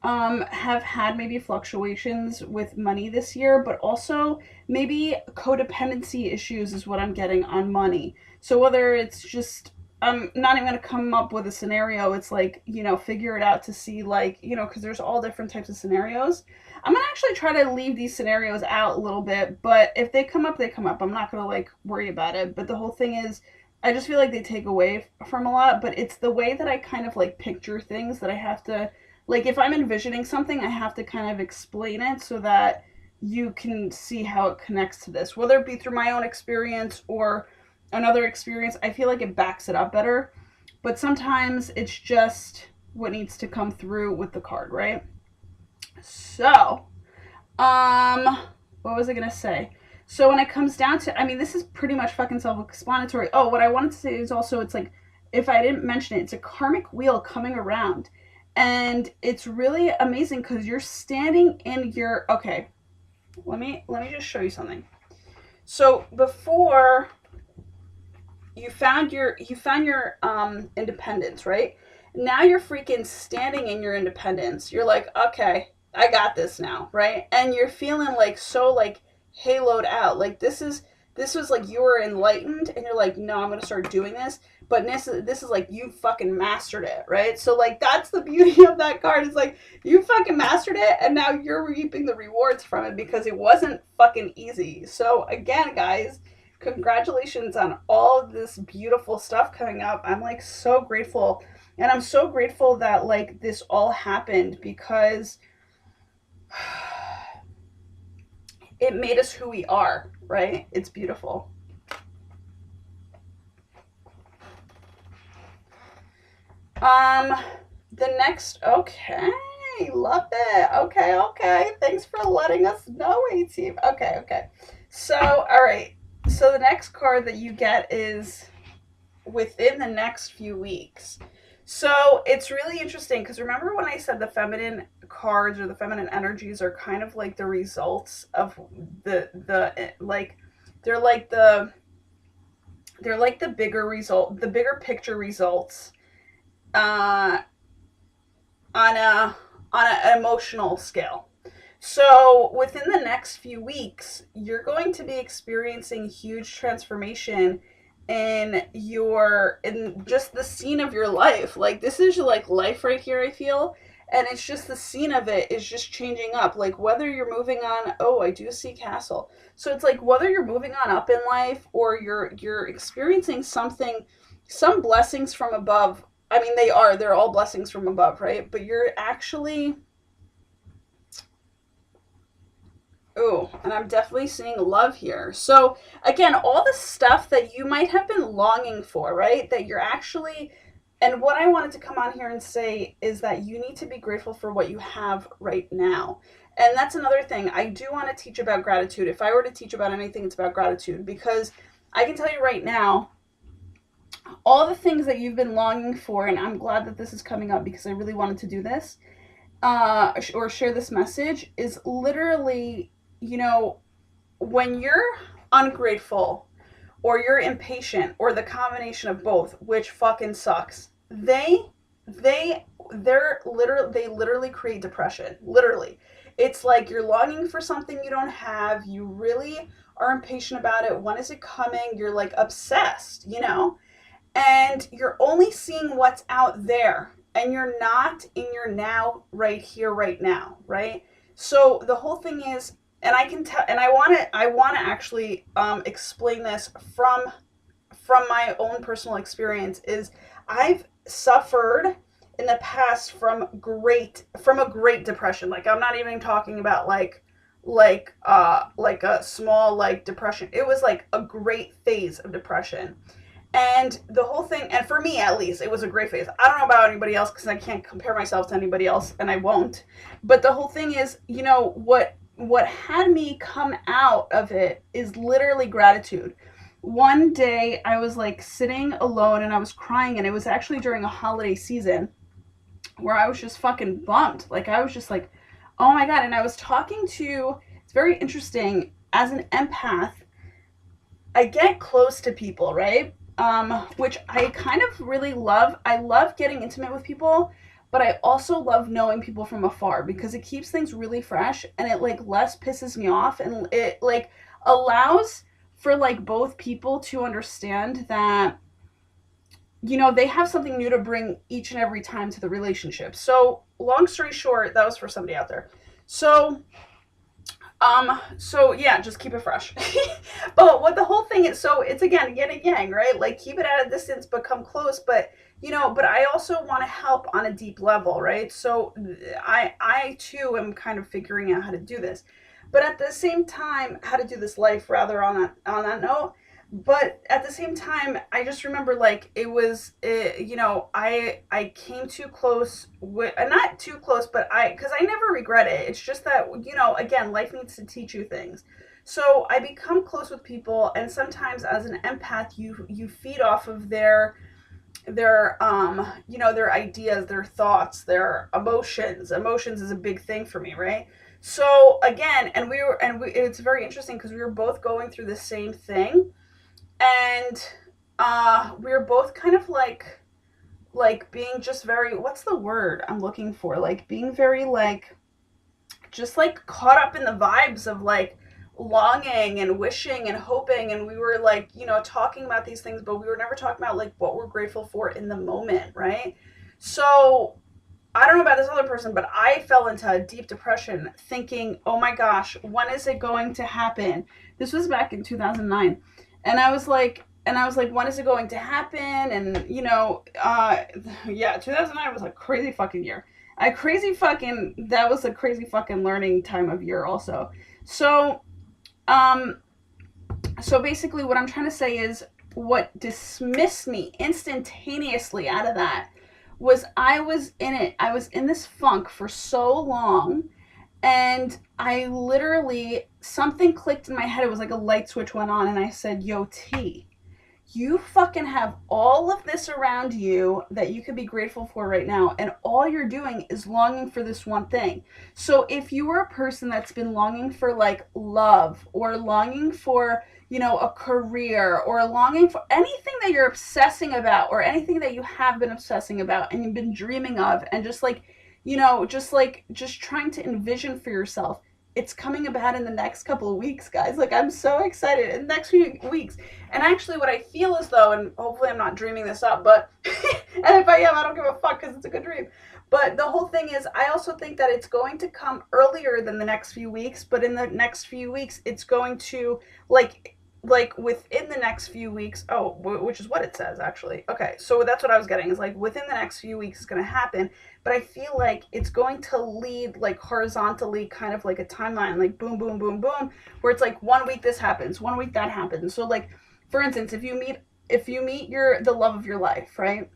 have had maybe fluctuations with money this year, but also maybe codependency issues is what I'm getting on money. So whether it's just I'm not even going to come up with a scenario. It's like, figure it out to see like, because there's all different types of scenarios. I'm going to actually try to leave these scenarios out a little bit, but if they come up, they come up. I'm not going to like worry about it. But the whole thing is, I just feel like they take away from a lot, but it's the way that I kind of like picture things that I have to, like if I'm envisioning something, I have to kind of explain it so that you can see how it connects to this, whether it be through my own experience or another experience. I feel like it backs it up better. but sometimes it's just what needs to come through with the card, right? So, what was I gonna say? So when it comes down to, I mean, this is pretty much fucking self-explanatory. Oh, what I wanted to say is also, it's like, if I didn't mention it, it's a karmic wheel coming around, and it's really amazing because you're standing in your. Okay, let me just show you something. So before you found your independence, right? Now you're freaking standing in your independence. You're like, okay, I got this now, right? And you're feeling like so like haloed out. Like this was like you were enlightened and you're like, no, I'm gonna start doing this. But this is like you fucking mastered it, right? So like that's the beauty of that card. It's like you fucking mastered it and now you're reaping the rewards from it because it wasn't fucking easy. So again, guys, congratulations on all of this beautiful stuff coming up. I'm like so grateful. And I'm so grateful that like this all happened because it made us who we are, right? It's beautiful. Um the next, okay. Love it. Okay, okay. Thanks for letting us know, A-Team. Okay, okay. So, all right. So the next card that you get is within the next few weeks. So it's really interesting because remember when I said the feminine cards or the feminine energies are kind of like the results of the like they're like the they're like the bigger result, the bigger picture results uh on a on an emotional scale. So within the next few weeks, you're going to be experiencing huge transformation in just the scene of your life. Like this is your like life right here, I feel. And it's just the scene of it is just changing up. Like whether you're moving on, oh, I do see castle. So it's like whether you're moving on up in life or you're experiencing something, some blessings from above. I mean, they're all blessings from above, right? But you're actually, oh, and I'm definitely seeing love here. So, again, all the stuff that you might have been longing for, right? That you're actually, and what I wanted to come on here and say is that you need to be grateful for what you have right now. And that's another thing. I do want to teach about gratitude. If I were to teach about anything, it's about gratitude because I can tell you right now, all the things that you've been longing for, and I'm glad that this is coming up because I really wanted to do this or share this message, is literally, you know, when you're ungrateful or you're impatient or the combination of both, which fucking sucks, they they literally create depression. Literally. It's like you're longing for something you don't have. You really are impatient about it. When is it coming? You're like obsessed, you know? And you're only seeing what's out there and you're not in your now, right here, right now, right? So the whole thing is, and I can tell, and I want to actually explain this from my own personal experience, is I've suffered in the past from a great depression. Like I'm not even talking about like a small like depression. It was like a great phase of depression. And the whole thing, and for me at least, it was a great phase. I don't know about anybody else because I can't compare myself to anybody else, and I won't. But the whole thing is, you know, what had me come out of it is literally gratitude. One day I was like sitting alone and I was crying, and it was actually during a holiday season where I was just fucking bummed. Like I was just like, oh my god. And I was talking to, it's very interesting, as an empath, I get close to people, right? Which I kind of really love. I love getting intimate with people, but I also love knowing people from afar because it keeps things really fresh and it like less pisses me off and it like allows for like both people to understand that, you know, they have something new to bring each and every time to the relationship. So long story short, that was for somebody out there. So yeah, just keep it fresh. But what the whole thing is, so it's again yin and yang, right? Like keep it at a distance, but come close. But you know, but I also want to help on a deep level, right? So I too am kind of figuring out how to do this, but at the same time, how to do this life rather on that note. But at the same time, I just remember like you know, I came too close with, not too close, but because I never regret it. It's just that, you know, again, life needs to teach you things. So I become close with people, and sometimes as an empath, you feed off of their you know, their ideas, their thoughts, their emotions is a big thing for me, right? So again, it's very interesting because we were both going through the same thing, and we were both kind of like being just very, what's the word I'm looking for, like being very like just like caught up in the vibes of like longing and wishing and hoping, and we were like, you know, talking about these things, but we were never talking about like what we're grateful for in the moment, right? So I don't know about this other person, but I fell into a deep depression thinking, oh my gosh, when is it going to happen? This was back in 2009. And I was like, when is it going to happen? And, you know, yeah, 2009 was a crazy fucking year. That was a crazy fucking learning time of year also. So, um, so basically what I'm trying to say is what dismissed me instantaneously out of that was I was in it. I was in this funk for so long, and I literally, something clicked in my head. It was like a light switch went on, and I said, "Yo, T, you fucking have all of this around you that you could be grateful for right now, and all you're doing is longing for this one thing." So if you were a person that's been longing for like love, or longing for, you know, a career, or longing for anything that you're obsessing about, or anything that you have been obsessing about and you've been dreaming of, and just like, you know, just trying to envision for yourself, it's coming about in the next couple of weeks, guys. Like, I'm so excited in the next few weeks. And actually, what I feel is though, and hopefully I'm not dreaming this up, but and if I am, I don't give a fuck because it's a good dream. But the whole thing is, I also think that it's going to come earlier than the next few weeks. But in the next few weeks, it's going to like within the next few weeks. Oh, which is what it says actually. Okay, so that's what I was getting, is like within the next few weeks it's going to happen. But I feel like it's going to lead like horizontally, kind of like a timeline, like boom, boom, boom, boom, where it's like 1 week this happens, 1 week that happens. So like, for instance, if you meet the love of your life, right?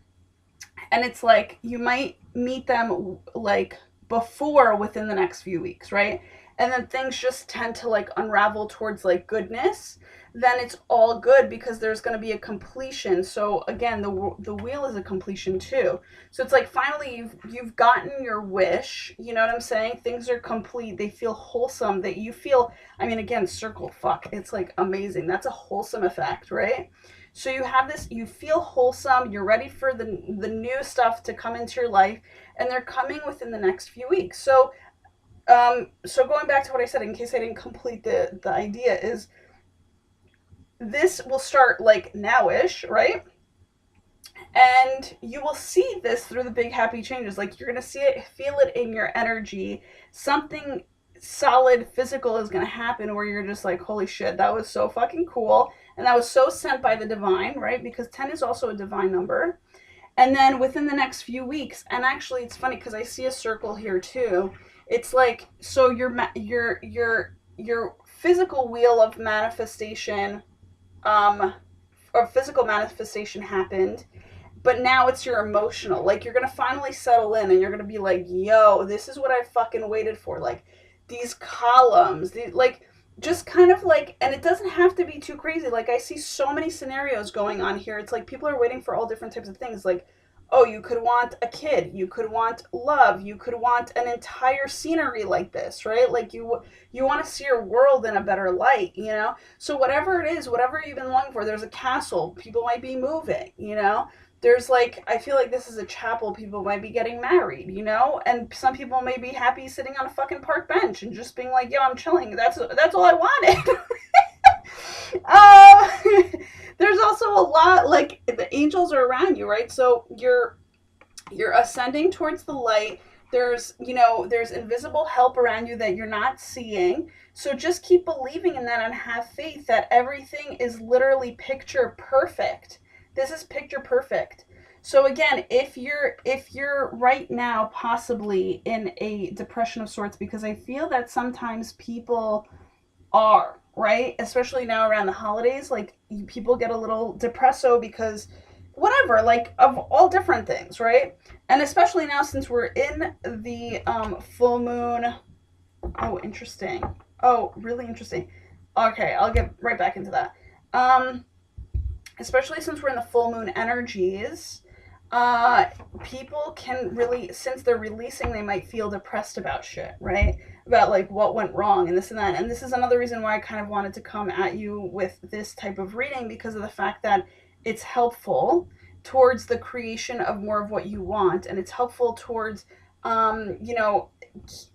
And it's like you might meet them like before, within the next few weeks, right? And then things just tend to like unravel towards like goodness. Then it's all good because there's going to be a completion. So again, the wheel is a completion too. So it's like finally you've gotten your wish, you know what I'm saying? Things are complete, they feel wholesome, that you feel, I mean, again, circle fuck, it's like amazing. That's a wholesome effect, right? So you have this, you feel wholesome, you're ready for the new stuff to come into your life, and they're coming within the next few weeks. So going back to what I said, in case I didn't complete the idea, is this will start like nowish, right? And you will see this through the big happy changes. Like, you're gonna see it, feel it in your energy. Something solid physical is gonna happen where you're just like, holy shit, that was so fucking cool, and that was so sent by the divine, right? Because 10 is also a divine number. And then within the next few weeks, and actually it's funny because I see a circle here too. It's like, so your physical wheel of manifestation, um or physical manifestation happened, but now it's your emotional. Like, you're gonna finally settle in, and you're gonna be like, yo, this is what I fucking waited for. Like, these columns, like, just kind of like, and it doesn't have to be too crazy. Like, I see so many scenarios going on here. It's like people are waiting for all different types of things. Like, oh, you could want a kid, you could want love, you could want an entire scenery like this, right? Like, you want to see your world in a better light, you know? So whatever it is, whatever you've been longing for, there's a castle, people might be moving, you know? There's like, I feel like this is a chapel, people might be getting married, you know? And some people may be happy sitting on a fucking park bench and just being like, yo, I'm chilling, that's all I wanted. There's also a lot, like, the angels are around you, right? So you're ascending towards the light. There's, you know, there's invisible help around you that you're not seeing. So just keep believing in that, and have faith that everything is literally picture perfect. This is picture perfect. So again, if you're right now possibly in a depression of sorts, because I feel that sometimes people are, right? Especially now around the holidays, like people get a little depresso because whatever, like of all different things, right? And especially now since we're in the full moon. Oh, interesting. Oh, really interesting. Okay, I'll get right back into that. Um, Especially since we're in the full moon energies, uh, people can really, since they're releasing, they might feel depressed about shit, right? About like what went wrong and this and that. And this is another reason why I kind of wanted to come at you with this type of reading, because of the fact that it's helpful towards the creation of more of what you want, and it's helpful towards, you know,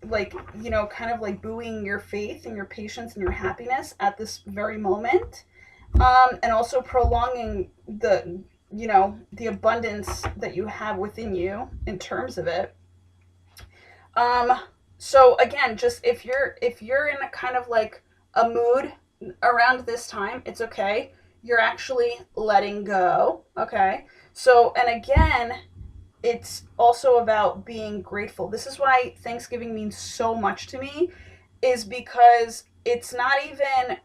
like, you know, kind of like buoying your faith and your patience and your happiness at this very moment, and also prolonging the, you know, the abundance that you have within you in terms of it. um so again, just if you're in a kind of like a mood around this time, it's okay. You're actually letting go, okay? So, and again, it's also about being grateful. This is why Thanksgiving means so much to me, is because it's not even,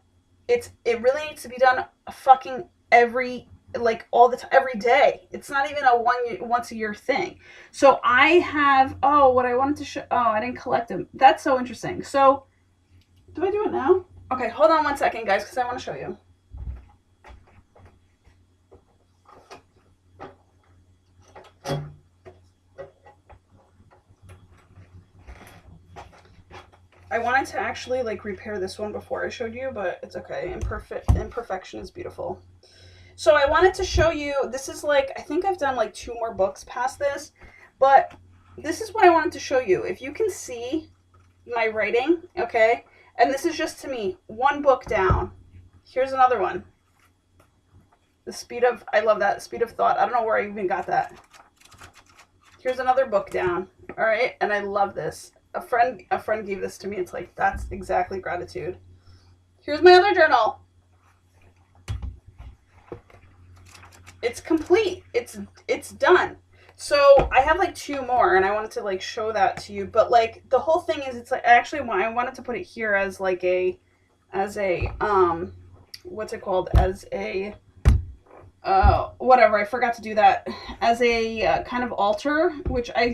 it really needs to be done fucking every, like all the time, every day. It's not even a once a year thing. So I have, oh, what I wanted to show, oh, I didn't collect them. That's so interesting. So do I do it now? Okay, hold on one second, guys, because I want to show you. I wanted to actually like repair this one before I showed you, but it's okay. Imperfection is beautiful. So I wanted to show you, this is like, I think I've done like 2 more books past this, but this is what I wanted to show you. If you can see my writing, okay, and this is just to me, 1 book down. Here's another one. The speed of, I love that, speed of thought. I don't know where I even got that. Here's another book down, all right, and I love this. A friend gave this to me. It's like, that's exactly gratitude. Here's my other journal. It's complete. It's done. So I have like 2 more, and I wanted to like show that to you. But like the whole thing is, it's like, actually I wanted to put it here as like as a what's it called, as a whatever, I forgot to do that, as a kind of altar, which I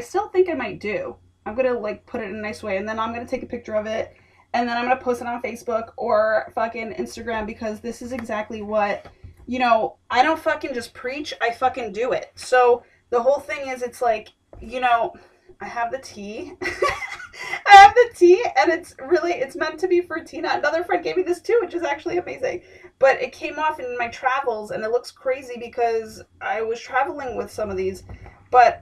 still think I might do. I'm gonna like put it in a nice way, and then I'm gonna take a picture of it, and then I'm gonna post it on Facebook or fucking Instagram, because this is exactly what, you know, I don't fucking just preach, I fucking do it. So the whole thing is, it's like, you know, I have the tea. I have the tea, and it's meant to be for Tina. Another friend gave me this too, which is actually amazing. But it came off in my travels, and it looks crazy because I was traveling with some of these. But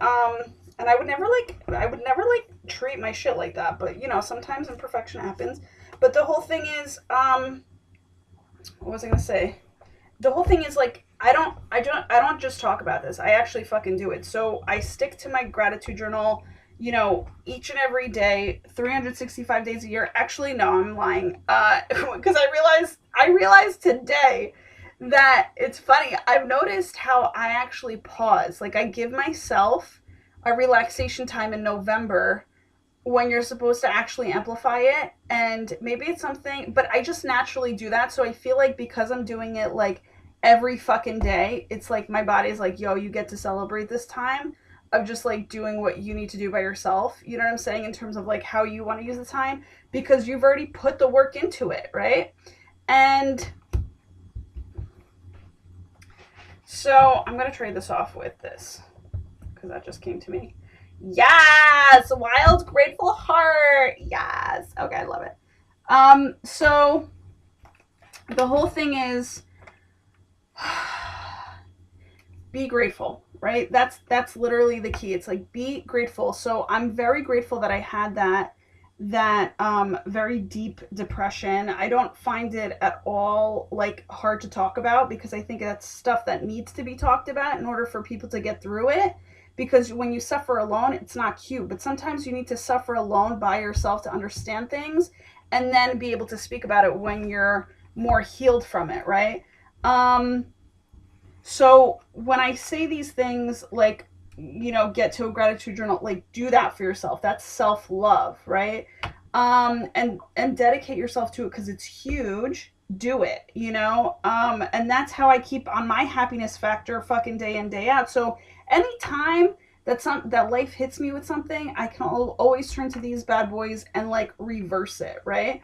and I would never like treat my shit like that, but you know, sometimes imperfection happens. But the whole thing is, what was I gonna say? The whole thing is like, I don't just talk about this. I actually fucking do it. So I stick to my gratitude journal, you know, each and every day, 365 days a year. Actually, no, I'm lying. Because I realized today that it's funny. I've noticed how I actually pause. Like, I give myself a relaxation time in November when you're supposed to actually amplify it. And maybe it's something, but I just naturally do that. So I feel like because I'm doing it like every fucking day, it's like my body's like, yo, you get to celebrate this time of just like doing what you need to do by yourself. You know what I'm saying? In terms of like how you want to use the time, because you've already put the work into it, right? And so I'm going to trade this off with this, because that just came to me. Yes, wild grateful heart. Yes. Okay, I love it. So the whole thing is, be grateful, right? That's literally the key. It's like, be grateful. So I'm very grateful that I had that very deep depression. I don't find it at all like hard to talk about, because I think that's stuff that needs to be talked about in order for people to get through it. Because when you suffer alone, it's not cute, but sometimes you need to suffer alone by yourself to understand things, and then be able to speak about it when you're more healed from it, right? So when I say these things, like, you know, get to a gratitude journal, like, do that for yourself. That's self-love, right? and dedicate yourself to it because it's huge. Do it, you know. And that's how I keep on my happiness factor fucking day in day out. So anytime that life hits me with something, I can always turn to these bad boys and like reverse it, right?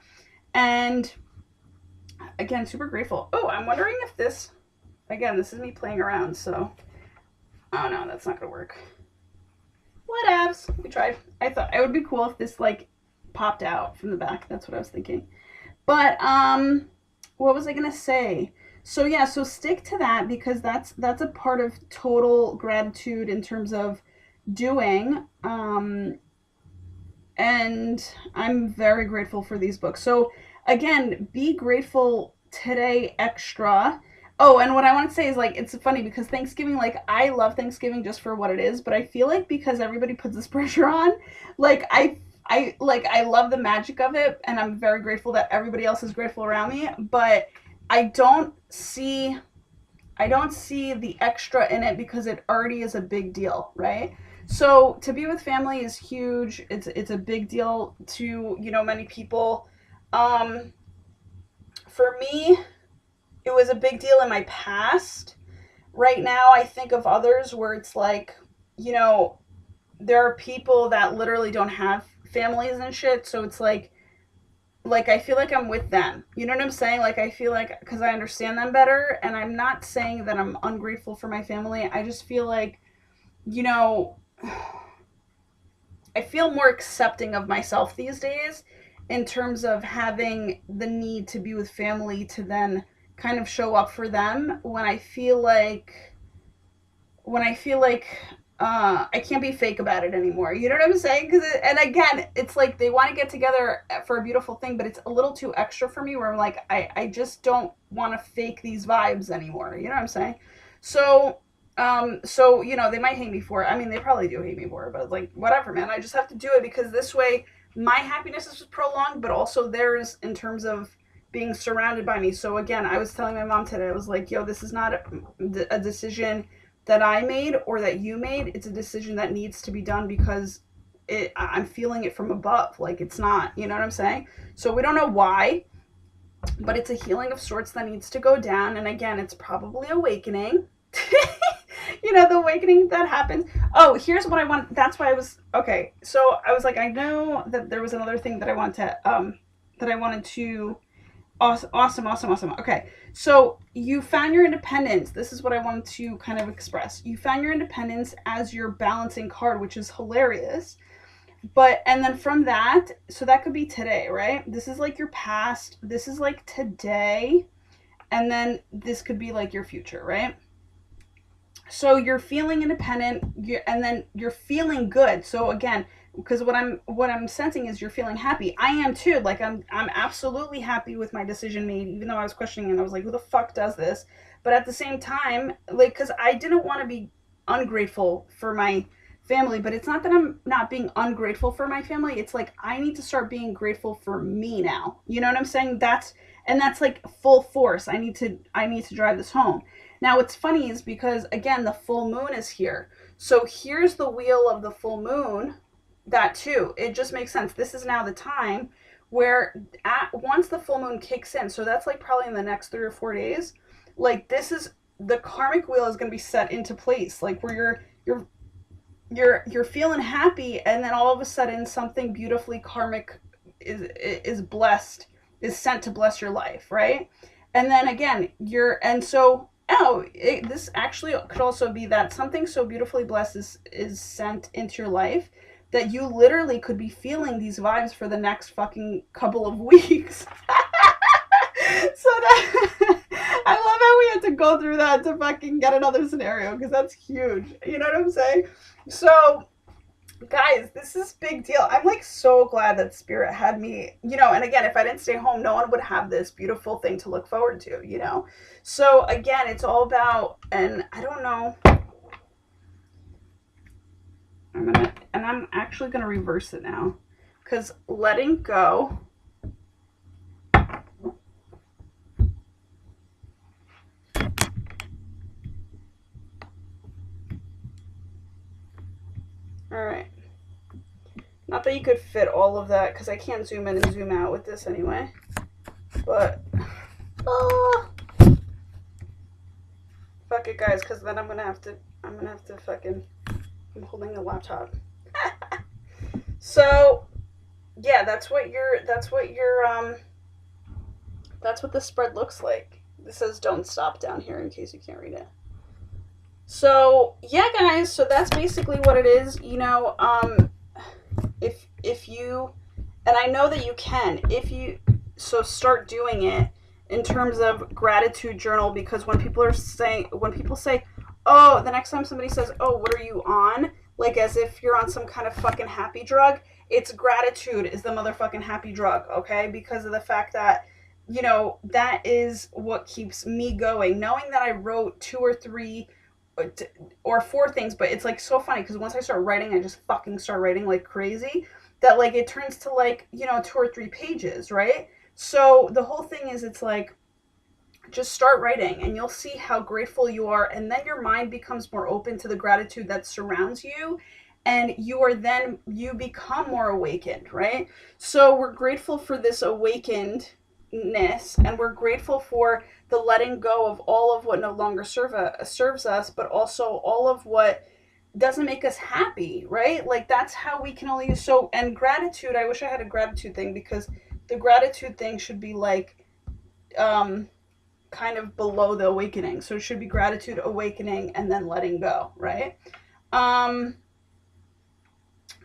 And again, super grateful. Oh, I'm wondering if this, again, this is me playing around, so oh no, that's not gonna work. Whatevs. We tried. I thought it would be cool if this like popped out from the back. That's what I was thinking. But what was I gonna say? So yeah, so stick to that because that's a part of total gratitude in terms of doing. And I'm very grateful for these books. So again, be grateful today extra. Oh, and what I want to say is like it's funny because Thanksgiving, like I love Thanksgiving just for what it is, but I feel like because everybody puts this pressure on, like I love the magic of it and I'm very grateful that everybody else is grateful around me, but I don't see I don't see the extra in it because it already is a big deal, right? So to be with family is huge. It's a big deal to, you know, many people. Um for me, it was a big deal in my past. Right now I think of others where it's like, you know, there are people that literally don't have families and shit, so it's like I feel like I'm with them. You know what I'm saying? Like I feel like cuz I understand them better and I'm not saying that I'm ungrateful for my family. I just feel like, you know, I feel more accepting of myself these days in terms of having the need to be with family to then kind of show up for them when I feel like I can't be fake about it anymore. You know what I'm saying? And again, it's like they want to get together for a beautiful thing, but it's a little too extra for me. Where I'm like, I just don't want to fake these vibes anymore. You know what I'm saying? So, so you know, they might hate me for it. I mean, they probably do hate me for it, but like, whatever, man. I just have to do it because this way, my happiness is prolonged, but also theirs in terms of being surrounded by me. So again, I was telling my mom today, I was like, yo, this is not a decision that I made or that you made. It's a decision that needs to be done because I'm feeling it from above. Like it's not, you know what I'm saying? So we don't know why, but it's a healing of sorts that needs to go down. And again, it's probably awakening. You know, the awakening that happens. Oh, here's what I want. That's why I was okay. So I was like, I know that there was another thing that I wanted to awesome, awesome, awesome, awesome. Okay, so you found your independence. This is what I wanted to kind of express. You found your independence as your balancing card, which is hilarious. But, and then from that, so that could be today, right? This is like your past. This is like today. And then this could be like your future, right? So you're feeling independent and then you're feeling good. So again, because what I'm sensing is you're feeling happy. I am too. Like I'm absolutely happy with my decision made, even though I was questioning and I was like, who the fuck does this? But at the same time, like, because I didn't want to be ungrateful for my family, but it's not that I'm not being ungrateful for my family. It's like I need to start being grateful for me now. You know what I'm saying? That's like full force. I need to drive this home. Now, what's funny is because, again, the full moon is here. So here's the wheel of the full moon. That too. It just makes sense. This is now the time where once the full moon kicks in, so that's like probably in the next 3 or 4 days, like this is the karmic wheel is going to be set into place. Like where you're feeling happy and then all of a sudden something beautifully karmic is blessed, is sent to bless your life, right? And then again, and so this actually could also be that something so beautifully blessed is sent into your life that you literally could be feeling these vibes for the next fucking couple of weeks. So that I love how we had to go through that to fucking get another scenario because that's huge. You know what I'm saying? So guys, this is big deal. I'm like so glad that spirit had me, you know, and again, if I didn't stay home, no one would have this beautiful thing to look forward to, you know? So again, it's all about, and I don't know, I'm actually gonna reverse it now because letting go. All right. Not that you could fit all of that, because I can't zoom in and zoom out with this anyway. But, fuck it, guys, because then I'm gonna have to fucking, I'm holding the laptop. So, yeah, that's what the spread looks like. This says don't stop down here in case you can't read it. So, yeah, guys, so that's basically what it is. You know, if you, and I know that you can, if you, so start doing it in terms of gratitude journal, because when people say, oh, the next time somebody says, oh, what are you on? Like as if you're on some kind of fucking happy drug, it's gratitude is the motherfucking happy drug, okay? Because of the fact that, you know, that is what keeps me going. Knowing that I wrote 2 or 3 or 4 things, but it's like so funny because once I start writing, I just fucking start writing like crazy, that like it turns to like, you know, 2 or 3 pages, right? So the whole thing is, it's like, just start writing and you'll see how grateful you are, and then your mind becomes more open to the gratitude that surrounds you, and you become more awakened, right? So we're grateful for this awakenedness, and we're grateful for the letting go of all of what no longer serves us, but also all of what doesn't make us happy, right? Like that's how we can only use. So, and gratitude, I wish I had a gratitude thing, because the gratitude thing should be like um kind of below the awakening. So it should be gratitude, awakening, and then letting go, right? Um,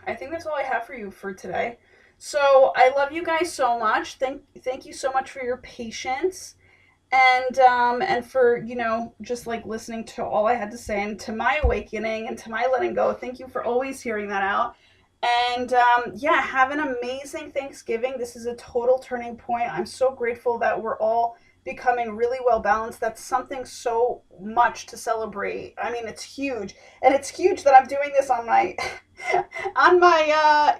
I think that's all I have for you for today. So I love you guys so much. Thank you so much for your patience, and for, you know, just like listening to all I had to say, and to my awakening and to my letting go. Thank you for always hearing that out. And yeah, have an amazing Thanksgiving. This is a total turning point. I'm so grateful that we're all becoming really well balanced. That's something so much to celebrate. I mean, it's huge, and it's huge that I'm doing this on my on my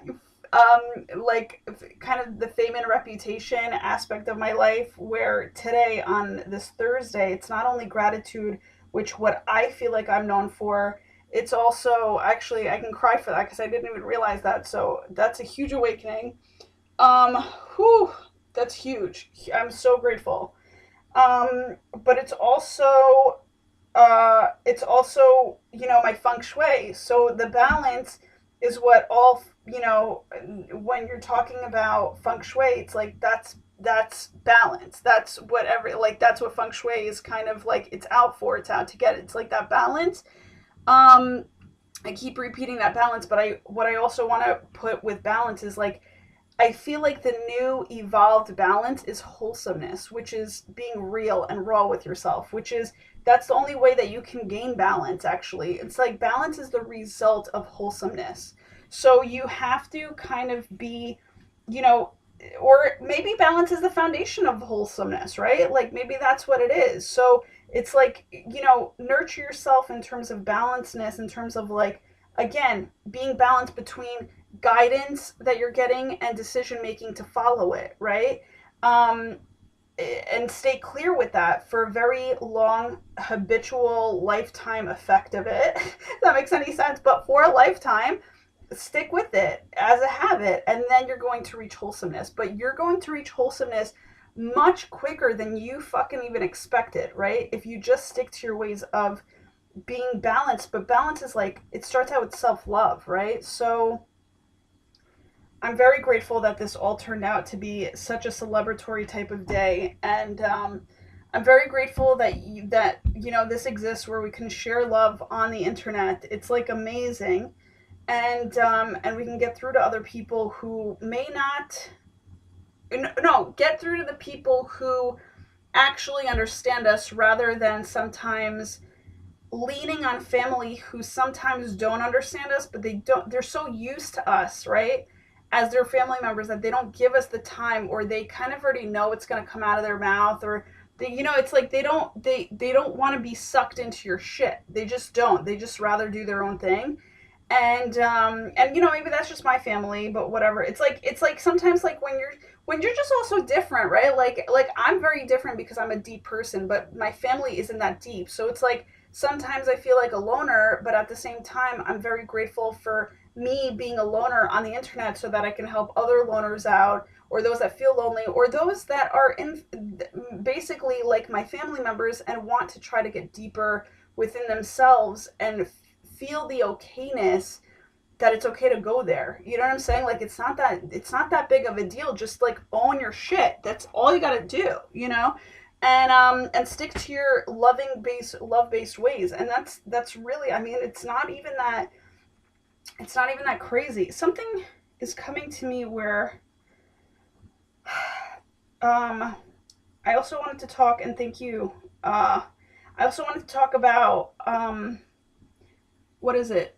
like kind of the fame and reputation aspect of my life, where today on this Thursday, it's not only gratitude, which what I feel like I'm known for, it's also, actually, I can cry for that because I didn't even realize that. So that's a huge awakening. Whew, that's huge. I'm so grateful. But it's also, you know, my feng shui. So the balance is what all, you know, when you're talking about feng shui, it's like that's balance. That's whatever, like that's what feng shui is kind of like, it's out for, it's out to get. It's like that balance. Um, I keep repeating that balance, but what I also want to put with balance is like, I feel like the new evolved balance is wholesomeness, which is being real and raw with yourself, which is, that's the only way that you can gain balance, actually. It's like balance is the result of wholesomeness. So you have to kind of be, you know, or maybe balance is the foundation of wholesomeness, right? Like maybe that's what it is. So it's like, you know, nurture yourself in terms of balancedness, in terms of like, again, being balanced between guidance that you're getting and decision making to follow it, right? Um, and stay clear with that for a very long, habitual, lifetime effect of it. If that makes any sense. But for a lifetime, stick with it as a habit, and then you're going to reach wholesomeness. But you're going to reach wholesomeness much quicker than you fucking even expected, right? If you just stick to your ways of being balanced. But balance is like, it starts out with self love, right? So I'm very grateful that this all turned out to be such a celebratory type of day, and I'm very grateful that you know, this exists where we can share love on the internet. It's like amazing, and we can get through to other people who may not. No, get through to the people who actually understand us, rather than sometimes leaning on family who sometimes don't understand us, but they're so used to us, right, as their family members, that they don't give us the time, or they kind of already know it's going to come out of their mouth, or they, you know, it's like they don't want to be sucked into your shit. They just don't. They just rather do their own thing. And you know, maybe that's just my family, but whatever. It's like sometimes, like when you're just also different, right? Like I'm very different because I'm a deep person, but my family isn't that deep. So it's like sometimes I feel like a loner, but at the same time I'm very grateful for me being a loner on the internet so that I can help other loners out, or those that feel lonely, or those that are in basically like my family members and want to try to get deeper within themselves and feel the okayness that it's okay to go there. You know what I'm saying? Like it's not that big of a deal. Just like own your shit. That's all you got to do, you know? And stick to your love based ways. And that's really, I mean, it's not even that crazy. Something is coming to me where um I also wanted to talk, and thank you. I also wanted to talk about what is it?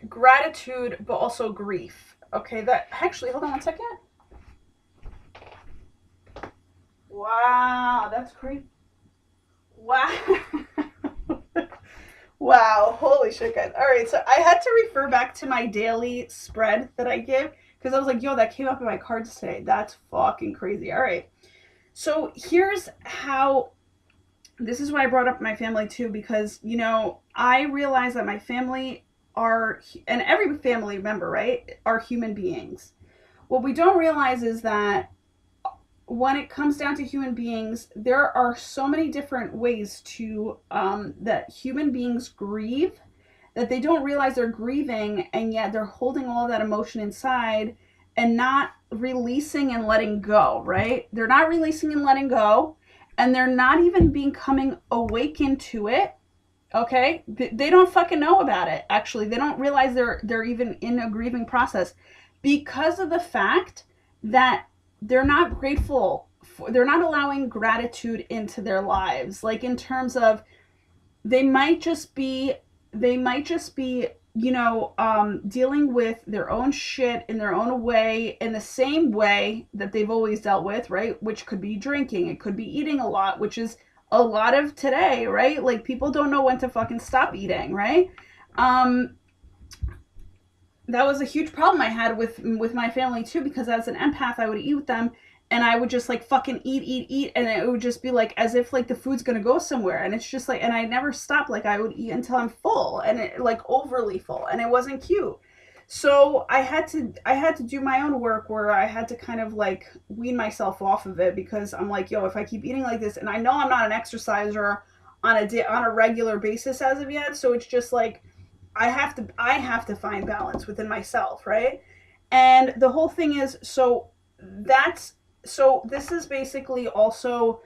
Gratitude, but also grief. Okay, that actually, hold on one second. Wow, that's creepy. Wow. Wow, holy shit, guys. All right, so I had to refer back to my daily spread that I give because I was like, yo, that came up in my cards today. That's fucking crazy. All right. So here's how this is why I brought up my family too, because, you know, I realize that my family are, and every family member, right, are human beings. What we don't realize is that when it comes down to human beings, there are so many different ways to that human beings grieve, that they don't realize they're grieving, and yet they're holding all that emotion inside and not releasing and letting go, right? They're not releasing and letting go, and they're not even becoming awakened to it. Okay, they don't fucking know about it. Actually, they don't realize they're even in a grieving process because of the fact that they're not grateful for, they're not allowing gratitude into their lives, like in terms of they might just be you know, dealing with their own shit in their own way, in the same way that they've always dealt with, right? Which could be drinking, it could be eating a lot, which is a lot of today, right? Like people don't know when to fucking stop eating, right? um that was a huge problem I had with my family too, because as an empath I would eat with them and I would just like fucking eat, and it would just be like as if like the food's gonna go somewhere, and it's just like, and I never stopped, like I would eat until I'm full, and it like overly full, and it wasn't cute. So I had to do my own work where I had to kind of like wean myself off of it, because I'm like, yo, if I keep eating like this, and I know I'm not an exerciser on a regular basis as of yet, so it's just like I have to find balance within myself, right? And the whole thing is, that's so this is basically also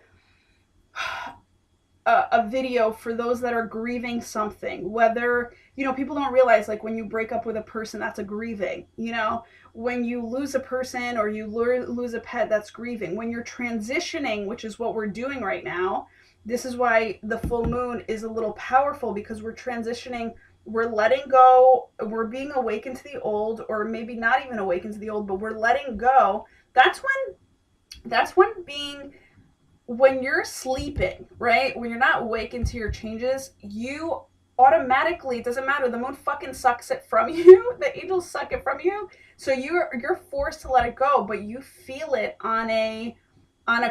a video for those that are grieving something, whether, you know, people don't realize, like when you break up with a person, that's a grieving, you know, when you lose a person or you lose a pet, that's grieving. When you're transitioning, which is what we're doing right now, this is why the full moon is a little powerful, because we're transitioning, we're letting go, we're being awakened to the old, or maybe not even awakened to the old, but we're letting go. That's when being, when you're sleeping, right? When you're not awakened to your changes, you automatically, it doesn't matter, the moon fucking sucks it from you. The angels suck it from you. So you're forced to let it go, but you feel it on a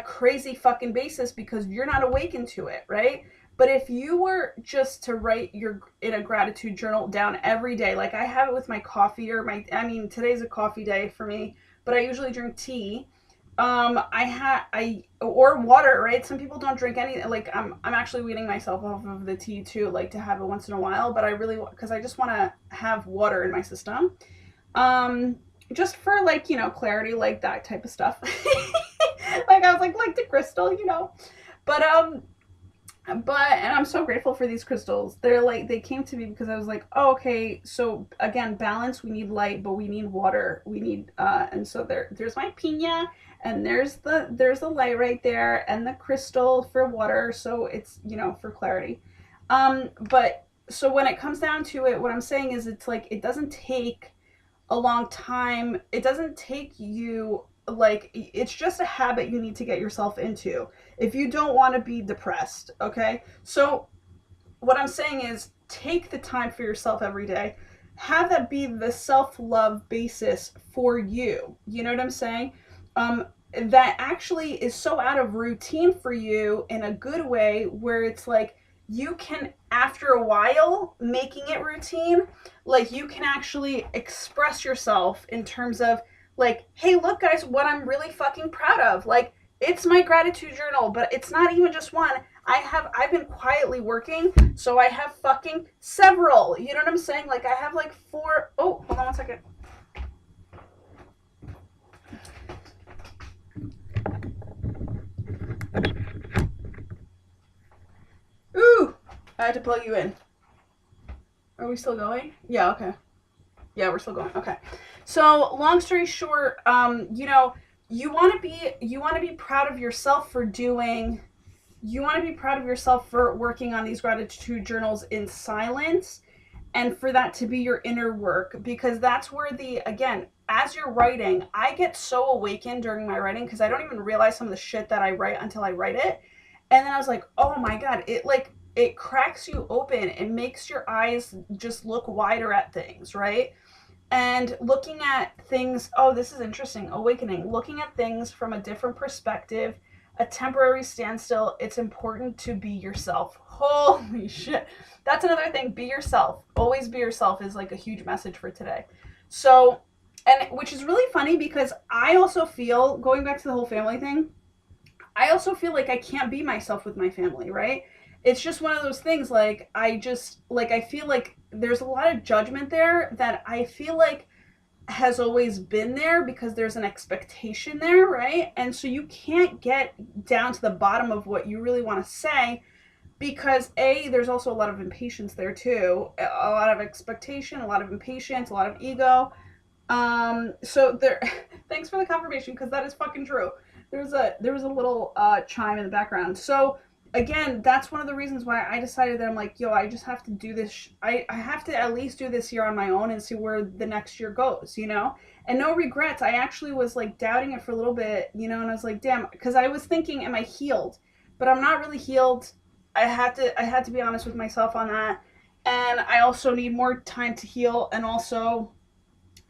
crazy fucking basis because you're not awakened to it, right? But if you were just to write your in a gratitude journal down every day, like I have it with my coffee, or my, I mean, today's a coffee day for me, but I usually drink tea. I or water, right? Some people don't drink any, like I'm actually weaning myself off of the tea too, like to have it once in a while, but I really, because I just want to have water in my system. Um just for, like, you know, clarity, like that type of stuff. Like I was like the crystal, you know. But and I'm so grateful for these crystals. They're like, they came to me because I was like, oh, okay, so again, balance, we need light, but we need water, we need and so there's my pina, and there's the light right there, and the crystal for water, so it's, you know, for clarity. But so when it comes down to it, what I'm saying is, it's like, it doesn't take a long time. It doesn't take you, like, it's just a habit you need to get yourself into if you don't want to be depressed, okay? So what I'm saying is, take the time for yourself every day. Have that be the self-love basis for you. You know what I'm saying? That actually is so out of routine for you in a good way, where it's like you can, after a while making it routine, like you can actually express yourself in terms of like, hey, look guys, what I'm really fucking proud of. Like, it's my gratitude journal, but it's not even just one. I've been quietly working, so I have fucking several. You know what I'm saying? Like I have like 4. Oh, hold on one second. Ooh, I had to plug you in. Are we still going? Yeah, okay. Yeah, we're still going. Okay. So, long story short, you know, you want to be proud of yourself for doing you want to be proud of yourself for working on these gratitude journals in silence, and for that to be your inner work, because that's where the again, as you're writing, I get so awakened during my writing because I don't even realize some of the shit that I write until I write it. And then I was like, oh my god, it cracks you open. It makes your eyes just look wider at things, right? And looking at things, oh, this is interesting, awakening, looking at things from a different perspective, a temporary standstill. It's important to be yourself. Holy shit. That's another thing. Be yourself. Always be yourself is like a huge message for today. So, and which is really funny because I also feel, going back to the whole family thing, I also feel like I can't be myself with my family, right? It's just one of those things. Like, I feel like there's a lot of judgment there that I feel like has always been there because there's an expectation there, right? And so you can't get down to the bottom of what you really want to say because there's also a lot of impatience there too, a lot of expectation, a lot of impatience, a lot of ego. So there, thanks for the confirmation because that is fucking true. There was a little chime in the background. So again, that's one of the reasons why I decided that I'm like, yo, I just have to do this. I have to at least do this year on my own and see where the next year goes, you know? And no regrets. I actually was like doubting it for a little bit, you know, and I was like, damn, because I was thinking, am I healed? But I'm not really healed. I had to be honest with myself on that. And I also need more time to heal, and also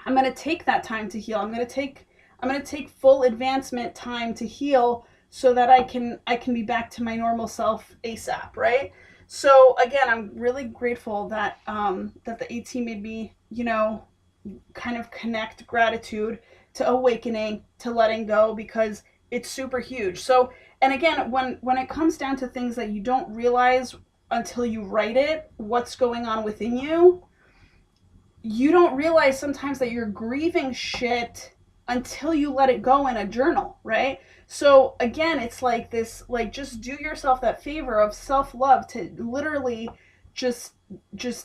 I'm going to take that time to heal. I'm going to take full advancement time to heal so that I can be back to my normal self ASAP, right? So again, I'm really grateful that that the AT made me, you know, kind of connect gratitude to awakening, to letting go, because it's super huge. So, and again, when it comes down to things that you don't realize until you write it, what's going on within you, you don't realize sometimes that you're grieving shit until you let it go in a journal, right? So again, it's like this, like, just do yourself that favor of self-love to literally just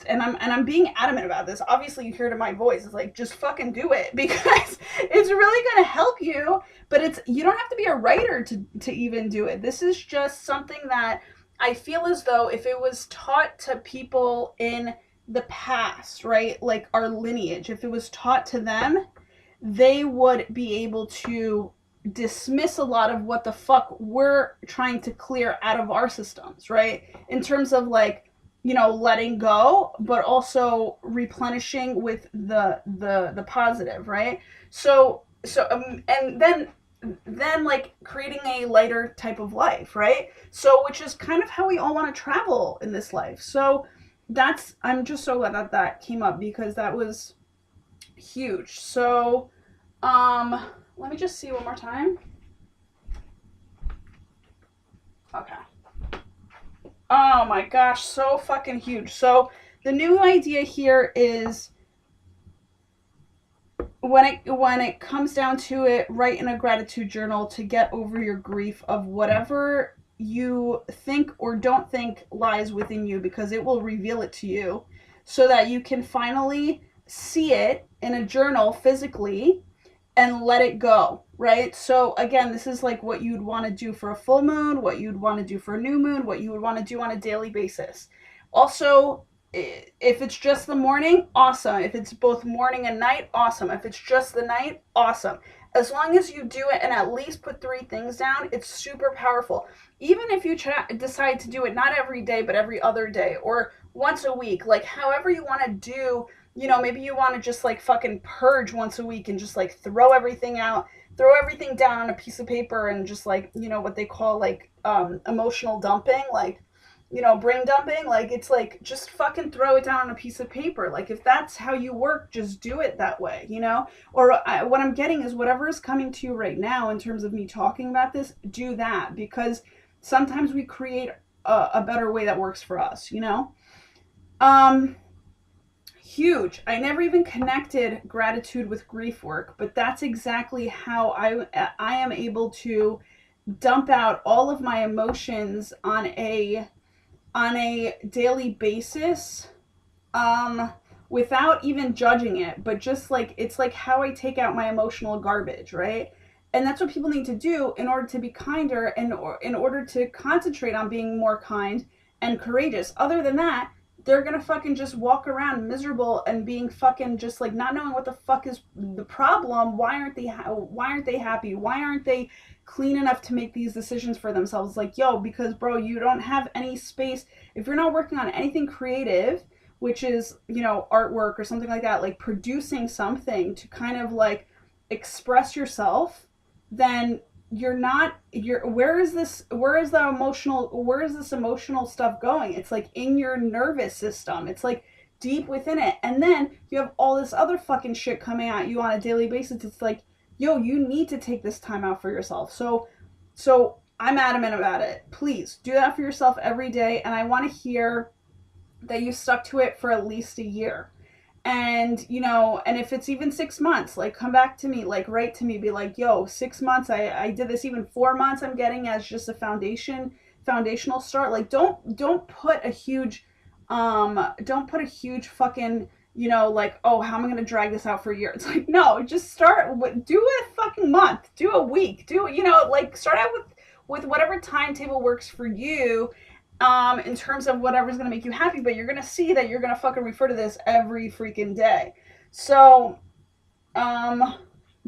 and I'm being adamant about this. Obviously you hear it in my voice. It's like, just fucking do it because it's really going to help you, but you don't have to be a writer to even do it. This is just something that I feel as though if it was taught to people in the past, right? Like our lineage, if it was taught to them, they would be able to dismiss a lot of what the fuck we're trying to clear out of our systems, right? In terms of like, you know, letting go, but also replenishing with the positive, right? And then like creating a lighter type of life, right? So which is kind of how we all want to travel in this life. So I'm just so glad that that came up because that was huge. So let me just see one more time. Okay. Oh my gosh, so fucking huge. So the new idea here is when it comes down to it, write in a gratitude journal to get over your grief of whatever you think or don't think lies within you, because it will reveal it to you so that you can finally see it in a journal physically and let it go, right? So again, this is like what you'd want to do for a full moon, what you'd want to do for a new moon, what you would want to do on a daily basis. Also, if it's just the morning, awesome. If it's both morning and night, awesome. If it's just the night, awesome. As long as you do it and at least put 3 things down, it's super powerful. Even if you decide to do it not every day, but every other day or once a week, like however you want to do, you know, maybe you want to just like fucking purge once a week and just like throw everything out, throw everything down on a piece of paper and just like, you know, what they call like emotional dumping, like brain dumping. Like, it's like, just fucking throw it down on a piece of paper. Like, if that's how you work, just do it that way, Or what I'm getting is whatever is coming to you right now in terms of me talking about this, do that, because sometimes we create a better way that works for us, Um, Huge. I never even connected gratitude with grief work, but that's exactly how I am able to dump out all of my emotions on a daily basis, um without even judging it, but just like, it's like how I take out my emotional garbage, right? And that's what people need to do in order to be kinder, and in order to concentrate on being more kind and courageous. Other than that, they're gonna fucking just walk around miserable and being fucking just like not knowing what the fuck is the problem. Why aren't they happy? Why aren't they clean enough to make these decisions for themselves? Like, yo, because bro, you don't have any space. If you're not working on anything creative, which is, artwork or something like that, like producing something to kind of like express yourself, then where is this emotional stuff going? It's like in your nervous system. It's like deep within it. And then you have all this other fucking shit coming at you on a daily basis. It's like, yo, you need to take this time out for yourself. So I'm adamant about it. Please do that for yourself every day. And I want to hear that you stuck to it for at least a year. And and if it's even 6 months, like, come back to me, like, write to me, be like, yo, 6 months, I did this. Even 4 months I'm getting as just a foundational start. Like, don't put a huge fucking, like, oh, how am I going to drag this out for a year? It's like, no, just start do a fucking month, do a week, like, start out with whatever timetable works for you, in terms of whatever's going to make you happy. But you're going to see that you're going to fucking refer to this every freaking day. So,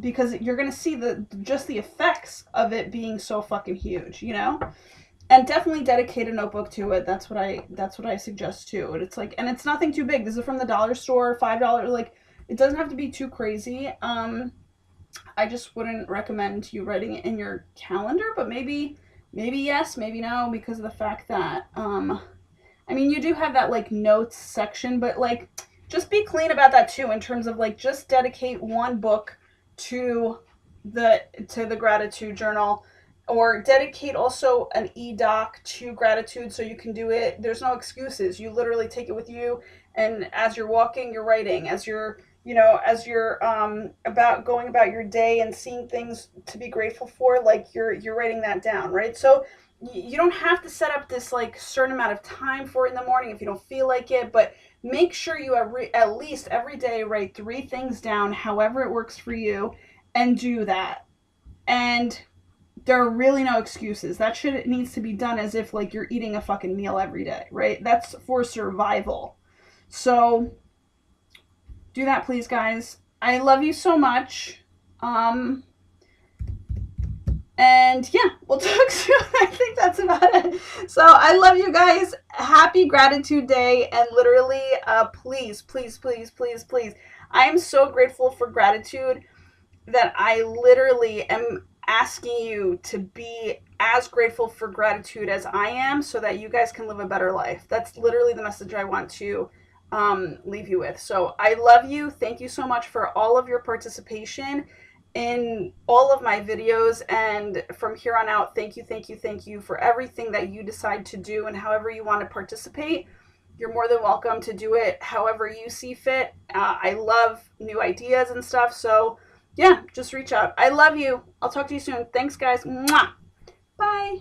because you're going to see just the effects of it being so fucking huge, and definitely dedicate a notebook to it. That's what I suggest too. And it's like, and it's nothing too big. This is from the dollar store, $5. Like, it doesn't have to be too crazy. I just wouldn't recommend you writing it in your calendar, but maybe yes, maybe no, because of the fact that, I mean, you do have that, like, notes section, but, like, just be clean about that too, in terms of, like, just dedicate one book to the gratitude journal, or dedicate also an e-doc to gratitude, so you can do it. There's no excuses. You literally take it with you, and as you're walking, you're writing. As you're about going about your day and seeing things to be grateful for, like, you're writing that down, right? So you don't have to set up this, like, certain amount of time for it in the morning if you don't feel like it, but make sure you at least every day write 3 things down, however it works for you, and do that. And there are really no excuses. That shit needs to be done as if, like, you're eating a fucking meal every day, right? That's for survival. So do that, please, guys. I love you so much. And yeah, we'll talk soon. I think that's about it. So I love you guys. Happy Gratitude Day. And literally, please, please, please, please, please. I am so grateful for gratitude that I literally am asking you to be as grateful for gratitude as I am, so that you guys can live a better life. That's literally the message I want to leave you with. So I love you. Thank you so much for all of your participation in all of my videos, and from here on out, thank you for everything that you decide to do, and however you want to participate. You're more than welcome to do it however you see fit. I love new ideas and stuff, so yeah, just reach out. I love you. I'll talk to you soon. Thanks, guys. Mwah. Bye.